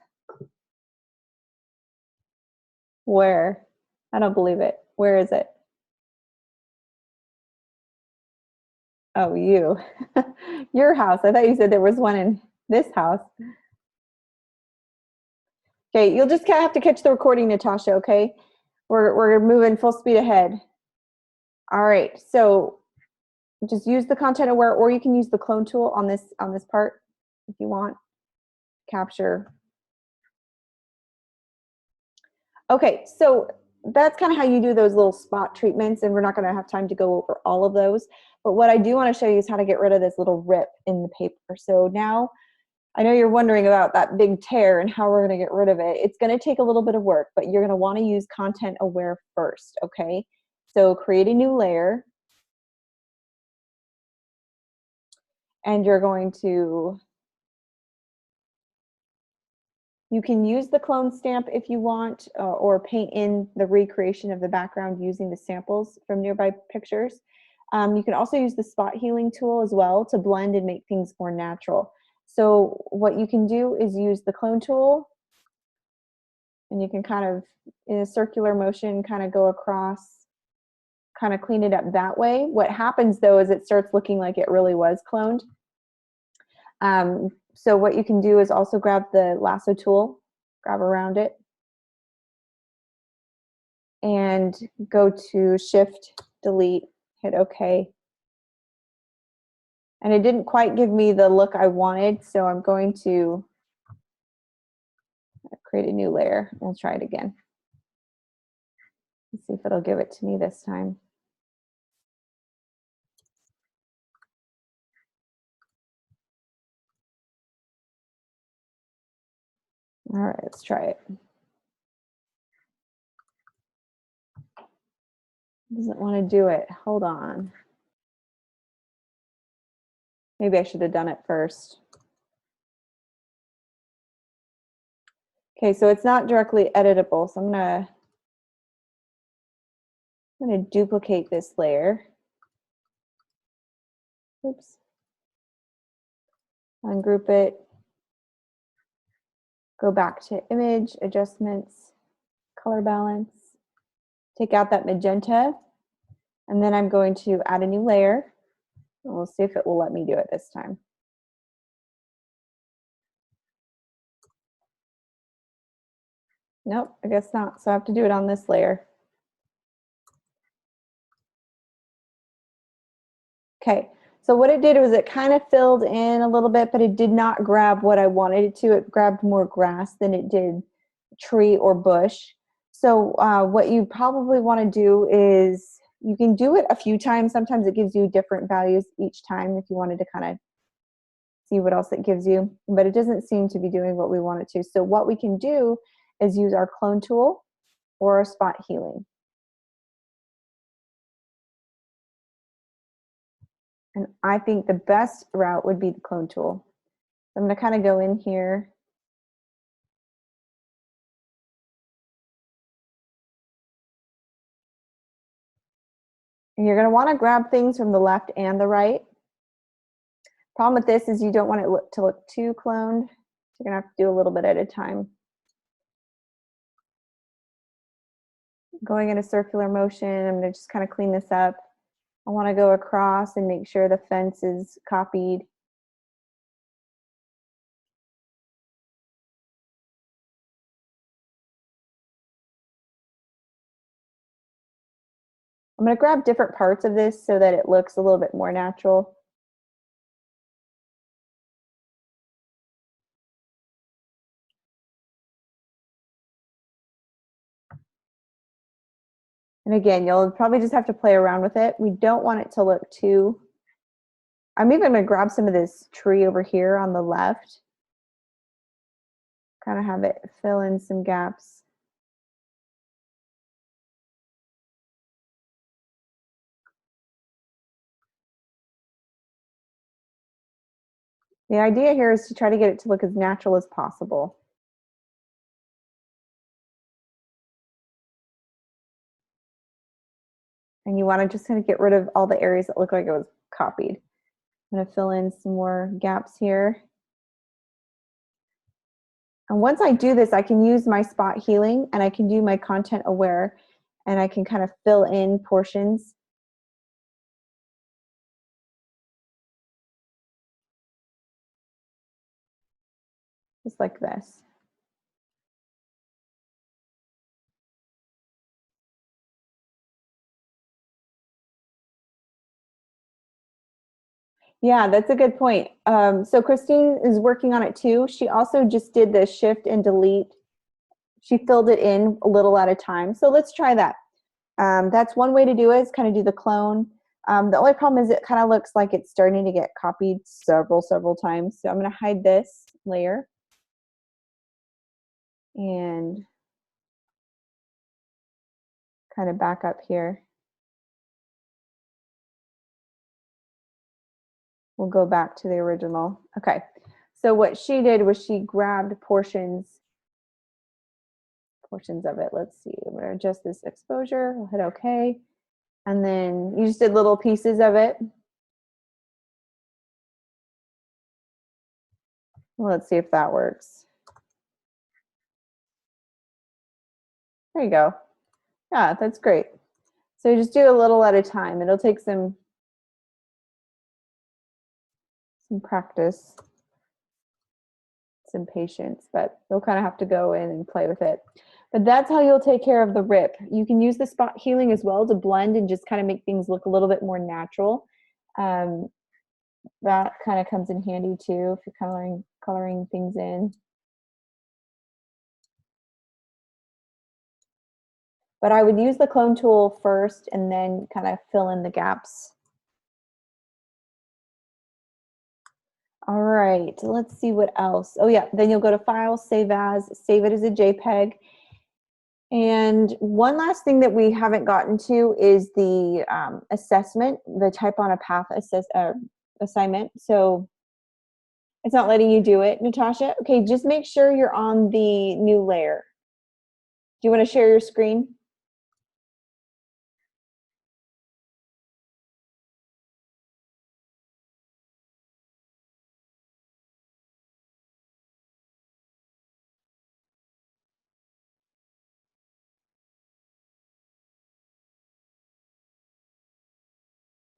Where? I don't believe it. Where is it? Oh, you. Your house. I thought you said there was one in this house. Okay, you'll just have to catch the recording, Natasha, okay? We're moving full speed ahead. All right, so just use the content aware, or you can use the clone tool on this part if you want. Capture. Okay, so that's kind of how you do those little spot treatments, and we're not going to have time to go over all of those. But what I do want to show you is how to get rid of this little rip in the paper. So now, I know you're wondering about that big tear and how we're going to get rid of it. It's going to take a little bit of work, but you're going to want to use content aware first, okay? So create a new layer, and you're going to, you can use the clone stamp if you want, or paint in the recreation of the background using the samples from nearby pictures. You can also use the spot healing tool as well to blend and make things more natural. So what you can do is use the clone tool, and you can kind of, in a circular motion, kind of go across, kind of clean it up that way. What happens though is it starts looking like it really was cloned. So what you can do is also grab the lasso tool, grab around it, and go to Shift, Delete, hit OK. And it didn't quite give me the look I wanted, so I'm going to create a new layer. We'll try it again. Let's see if it'll give it to me this time. All right, let's try it. Doesn't want to do it. Hold on. Maybe I should have done it first. Okay, so it's not directly editable, so I'm gonna duplicate this layer. Oops. Ungroup it. Go back to image, adjustments, color balance. Take out that magenta, and then I'm going to add a new layer. And we'll see if it will let me do it this time. Nope, I guess not. So I have to do it on this layer. Okay, so what it did was it kind of filled in a little bit, but it did not grab what I wanted it to. It grabbed more grass than it did tree or bush. So what you probably want to do is you can do it a few times. Sometimes it gives you different values each time if you wanted to kind of see what else it gives you, but it doesn't seem to be doing what we want it to. So what we can do is use our clone tool or our spot healing. And I think the best route would be the clone tool. I'm going to kind of go in here. And you're going to want to grab things from the left and the right. Problem with this is you don't want it to look too cloned. You're going to have to do a little bit at a time. Going in a circular motion, I'm going to just kind of clean this up. I want to go across and make sure the fence is copied. I'm going to grab different parts of this so that it looks a little bit more natural. And again, you'll probably just have to play around with it. We don't want it to look too. I'm even going to grab some of this tree over here on the left. Kind of have it fill in some gaps. The idea here is to try to get it to look as natural as possible. And you want to just kind of get rid of all the areas that look like it was copied. I'm going to fill in some more gaps here. And once I do this, I can use my spot healing and I can do my content aware and I can kind of fill in portions. Just like this. Yeah, that's a good point. So Christine is working on it too. She also just did the shift and delete. She filled it in a little at a time. So let's try that. That's one way to do it, is kind of do the clone. The only problem is it kind of looks like it's starting to get copied several times. So I'm going to hide this layer. And kind of back up here. We'll go back to the original. Okay, so what she did was she grabbed portions of it. Let's see, I'm gonna adjust this exposure, I'll hit okay. And then you just did little pieces of it. Let's see if that works. There you go. Yeah, that's great. So you just do a little at a time. It'll take some practice. some patience, but you'll kind of have to go in and play with it. But that's how you'll take care of the rip. You can use the spot healing as well to blend and just kind of make things look a little bit more natural. That kind of comes in handy too if you're coloring things in. But I would use the clone tool first and then kind of fill in the gaps. All right, let's see what else. Oh yeah, then you'll go to File, Save As, save it as a JPEG. And one last thing that we haven't gotten to is the assessment, the type on a path assignment. So it's not letting you do it, Natasha. Okay, just make sure you're on the new layer. Do you want to share your screen?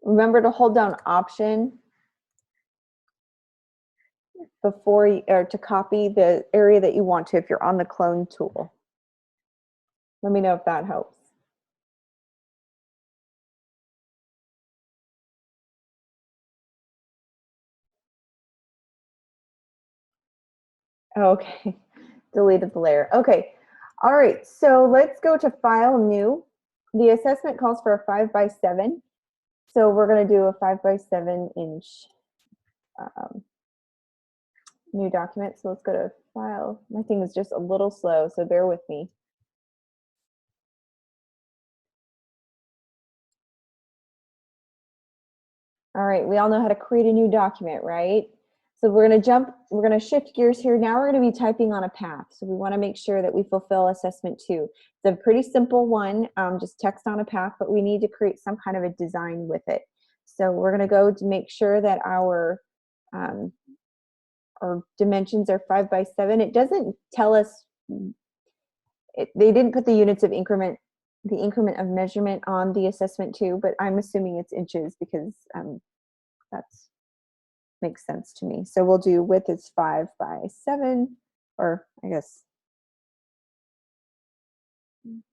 Remember to hold down Option before you, or to copy the area that you want to if you're on the clone tool. Let me know if that helps. Okay, deleted the layer. Okay, all right, so let's go to File, New. The assessment calls for a 5x7. So we're going to do a 5x7 inch new document. So let's go to File. My thing is just a little slow, so bear with me. All right, we all know how to create a new document, right? So we're going to shift gears here. Now we're going to be typing on a path. So we want to make sure that we fulfill assessment 2. It's a pretty simple one, just text on a path, but we need to create some kind of a design with it. So we're going to go to make sure that our dimensions are 5x7. It doesn't tell us, they didn't put the units of increment, the increment of measurement on the assessment 2, but I'm assuming it's inches because that's makes sense to me. So we'll do width is 5x7, or I guess, and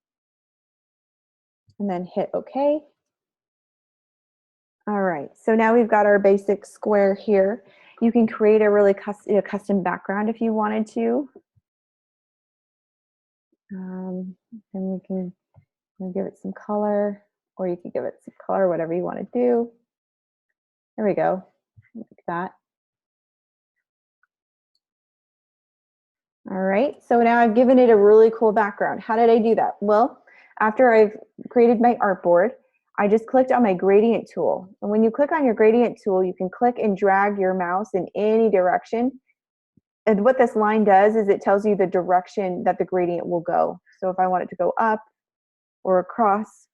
then hit OK. All right, so now we've got our basic square here. You can create a really custom background if you wanted to. And we can give it some color, or you can give it some color, whatever you want to do. There we go, like that. All right, so now I've given it a really cool background. How did I do that? Well, after I've created my artboard, I just clicked on my gradient tool. And when you click on your gradient tool, you can click and drag your mouse in any direction. And what this line does is it tells you the direction that the gradient will go. So if I want it to go up or across,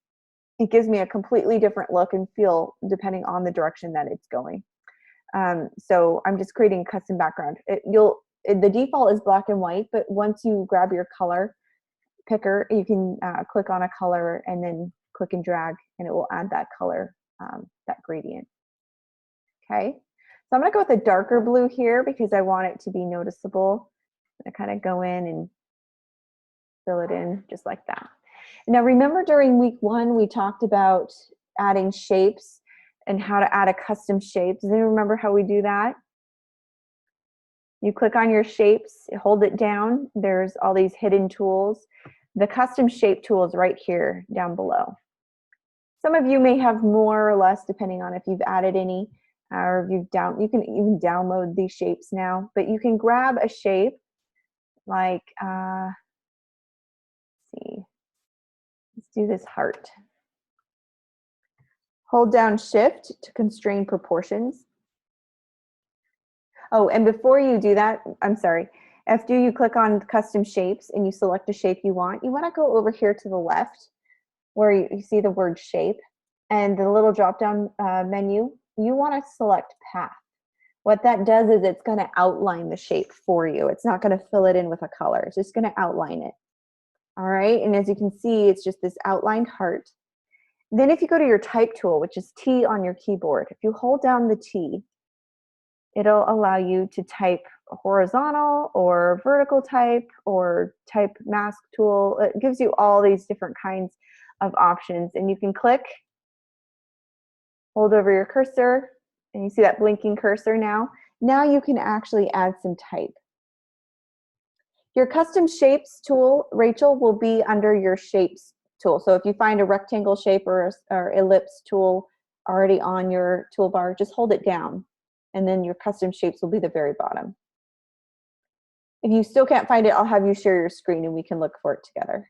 it gives me a completely different look and feel depending on the direction that it's going. So I'm just creating a custom background. The default is black and white, but once you grab your color picker, you can click on a color and then click and drag, and it will add that color, that gradient. Okay, so I'm going to go with a darker blue here because I want it to be noticeable. I kind of go in and fill it in just like that. Now remember, during week 1 we talked about adding shapes and how to add a custom shape. Does anyone remember how we do that? You click on your shapes, hold it down. There's all these hidden tools. The custom shape tool is right here down below. Some of you may have more or less depending on if you've added any, or if you can even download these shapes now, but you can grab a shape like, let's see, let's do this heart. Hold down Shift to constrain proportions. Oh, and before you do that, I'm sorry, after you click on custom shapes and you select a shape you want to go over here to the left where you see the word shape and the little drop down menu. You want to select path. What that does is it's going to outline the shape for you. It's not going to fill it in with a color. It's just going to outline it. All right, and as you can see, it's just this outlined heart. Then if you go to your type tool, which is T on your keyboard, if you hold down the T, it'll allow you to type horizontal or vertical type or type mask tool. It gives you all these different kinds of options, and you can click, hold over your cursor, and you see that blinking cursor now. Now you can actually add some type. Your custom shapes tool, Rachel, will be under your shapes tool. So if you find a rectangle shape or ellipse tool already on your toolbar, just hold it down, and then your custom shapes will be the very bottom. If you still can't find it, I'll have you share your screen and we can look for it together.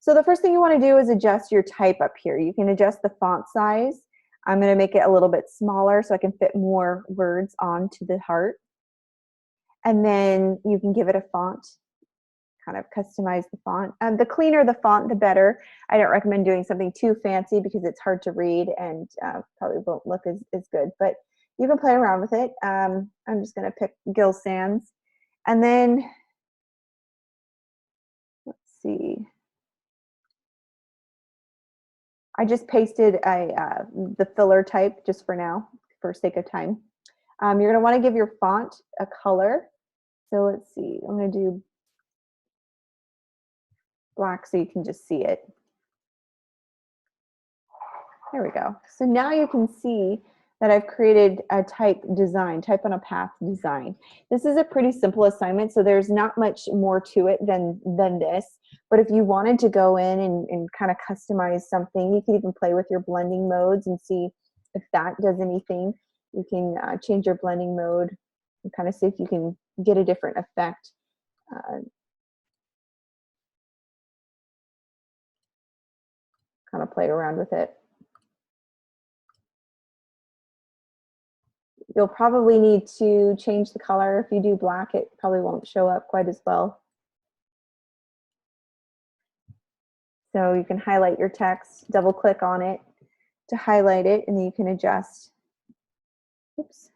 So the first thing you want to do is adjust your type up here. You can adjust the font size. I'm going to make it a little bit smaller so I can fit more words onto the heart. And then you can give it a font, kind of customize the font. The cleaner the font, the better. I don't recommend doing something too fancy because it's hard to read and probably won't look as good, but you can play around with it. I'm just going to pick Gil Sans. And then, let's see. I just pasted the filler type just for now, for sake of time. You're going to want to give your font a color. So let's see, I'm going to do black so you can just see it. There we go. So now you can see that I've created a type design, type on a path design. This is a pretty simple assignment, so there's not much more to it than this. But if you wanted to go in and kind of customize something, you can even play with your blending modes and see if that does anything. You can change your blending mode and kind of see if you can get a different effect. Kind of play around with it. You'll probably need to change the color. If you do black, it probably won't show up quite as well. So you can highlight your text, double click on it to highlight it, and then you can adjust. Oops.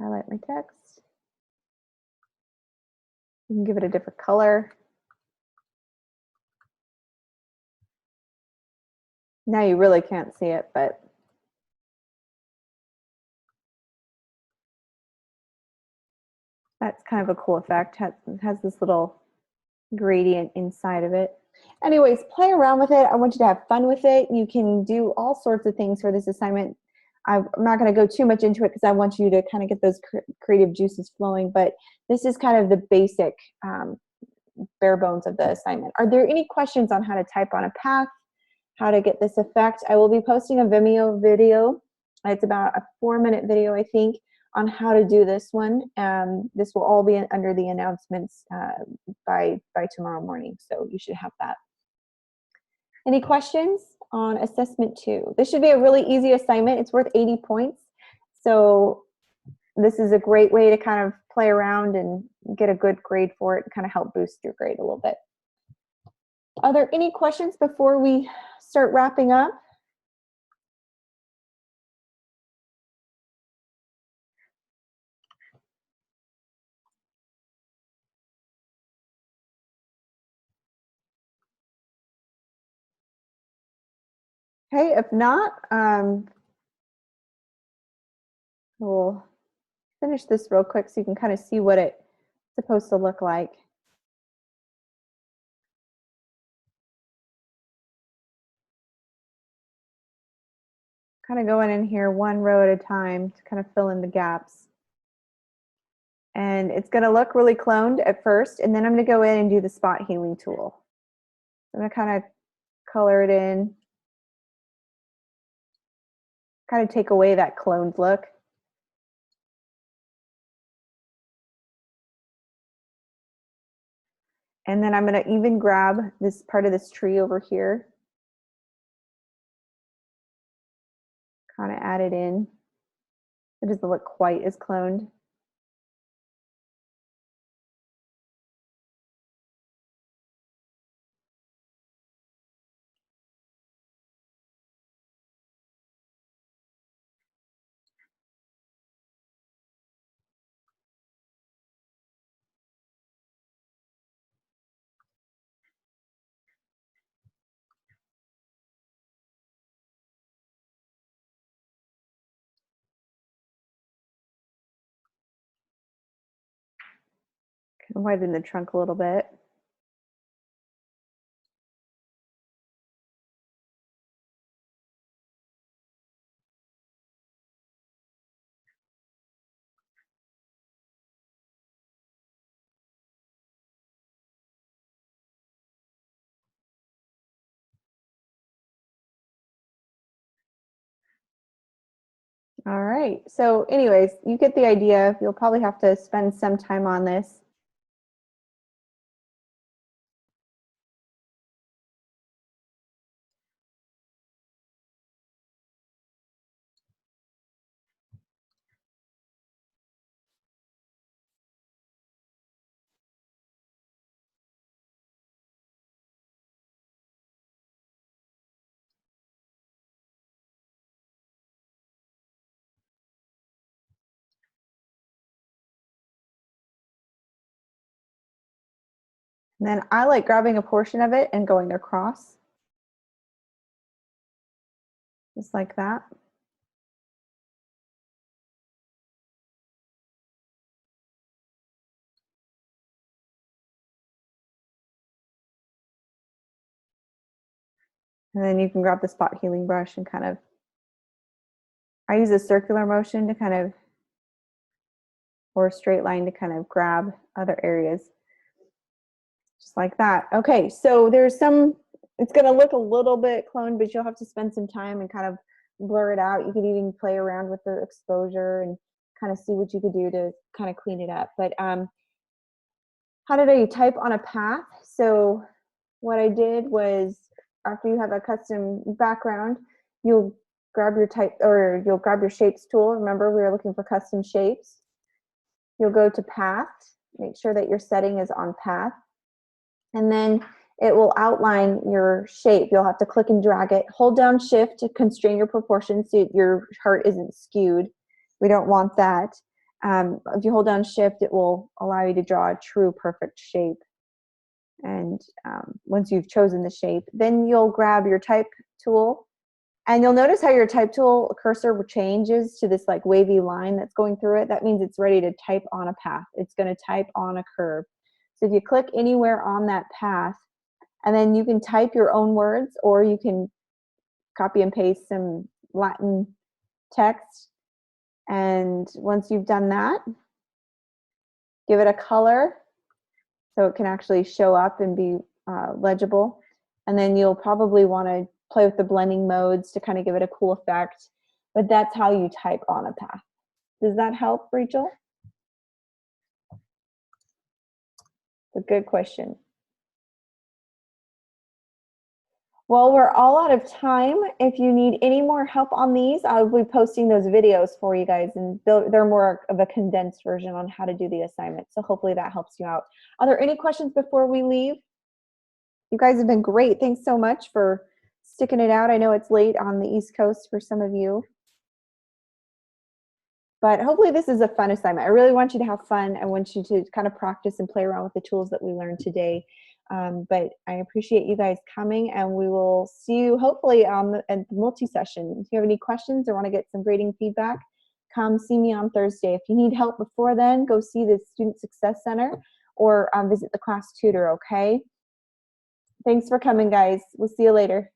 Highlight my text. You can give it a different color. Now you really can't see it, but that's kind of a cool effect. It has this little gradient inside of it. Anyways, play around with it. I want you to have fun with it. You can do all sorts of things for this assignment. I'm not going to go too much into it because I want you to kind of get those creative juices flowing, but this is kind of the basic bare bones of the assignment. Are there any questions on how to type on a path, how to get this effect? I will be posting a Vimeo video. It's about a 4-minute video, I think, on how to do this one. This will all be under the announcements by tomorrow morning, so you should have that. Any questions on assessment 2? This should be a really easy assignment. It's worth 80 points. So this is a great way to kind of play around and get a good grade for it and kind of help boost your grade a little bit. Are there any questions before we start wrapping up? Okay, if not, we'll finish this real quick so you can kind of see what it's supposed to look like. Kind of going in here one row at a time to kind of fill in the gaps. And it's going to look really cloned at first, and then I'm going to go in and do the spot healing tool. I'm going to kind of color it in, kind of take away that cloned look. And then I'm going to even grab this part of this tree over here, kind of add it in. It doesn't look quite as cloned. widen the trunk a little bit. All right, so anyways, you get the idea. You'll probably have to spend some time on this. And then I like grabbing a portion of it and going across, just like that. And then you can grab the spot healing brush and kind of, I use a circular motion to kind of, or a straight line to kind of grab other areas. Just like that. Okay, so there's some, it's gonna look a little bit cloned, but you'll have to spend some time and kind of blur it out. You could even play around with the exposure and kind of see what you could do to kind of clean it up. But how did I type on a path? So what I did was, after you have a custom background, you'll grab your type, or you'll grab your shapes tool. Remember, we were looking for custom shapes. You'll go to path, make sure that your setting is on path, and then it will outline your shape. You'll have to click and drag it. Hold down shift to constrain your proportions so your heart isn't skewed. We don't want that. If you hold down shift, it will allow you to draw a true perfect shape. And once you've chosen the shape, then you'll grab your type tool, and you'll notice how your type tool cursor changes to this like wavy line that's going through it. That means it's ready to type on a path. It's going to type on a curve. So if you click anywhere on that path, and then you can type your own words, or you can copy and paste some Latin text. And once you've done that, give it a color so it can actually show up and be legible. And then you'll probably want to play with the blending modes to kind of give it a cool effect. But that's how you type on a path. Does that help, Rachel? It's a good question. Well, we're all out of time. If you need any more help on these, I'll be posting those videos for you guys, and they're more of a condensed version on how to do the assignment. So hopefully that helps you out. Are there any questions before we leave? You guys have been great. Thanks so much for sticking it out. I know it's late on the East Coast for some of you, but hopefully this is a fun assignment. I really want you to have fun. I want you to kind of practice and play around with the tools that we learned today. But I appreciate you guys coming, and we will see you hopefully at the multi-session. If you have any questions or want to get some grading feedback, come see me on Thursday. If you need help before then, go see the Student Success Center or visit the class tutor, okay? Thanks for coming, guys. We'll see you later.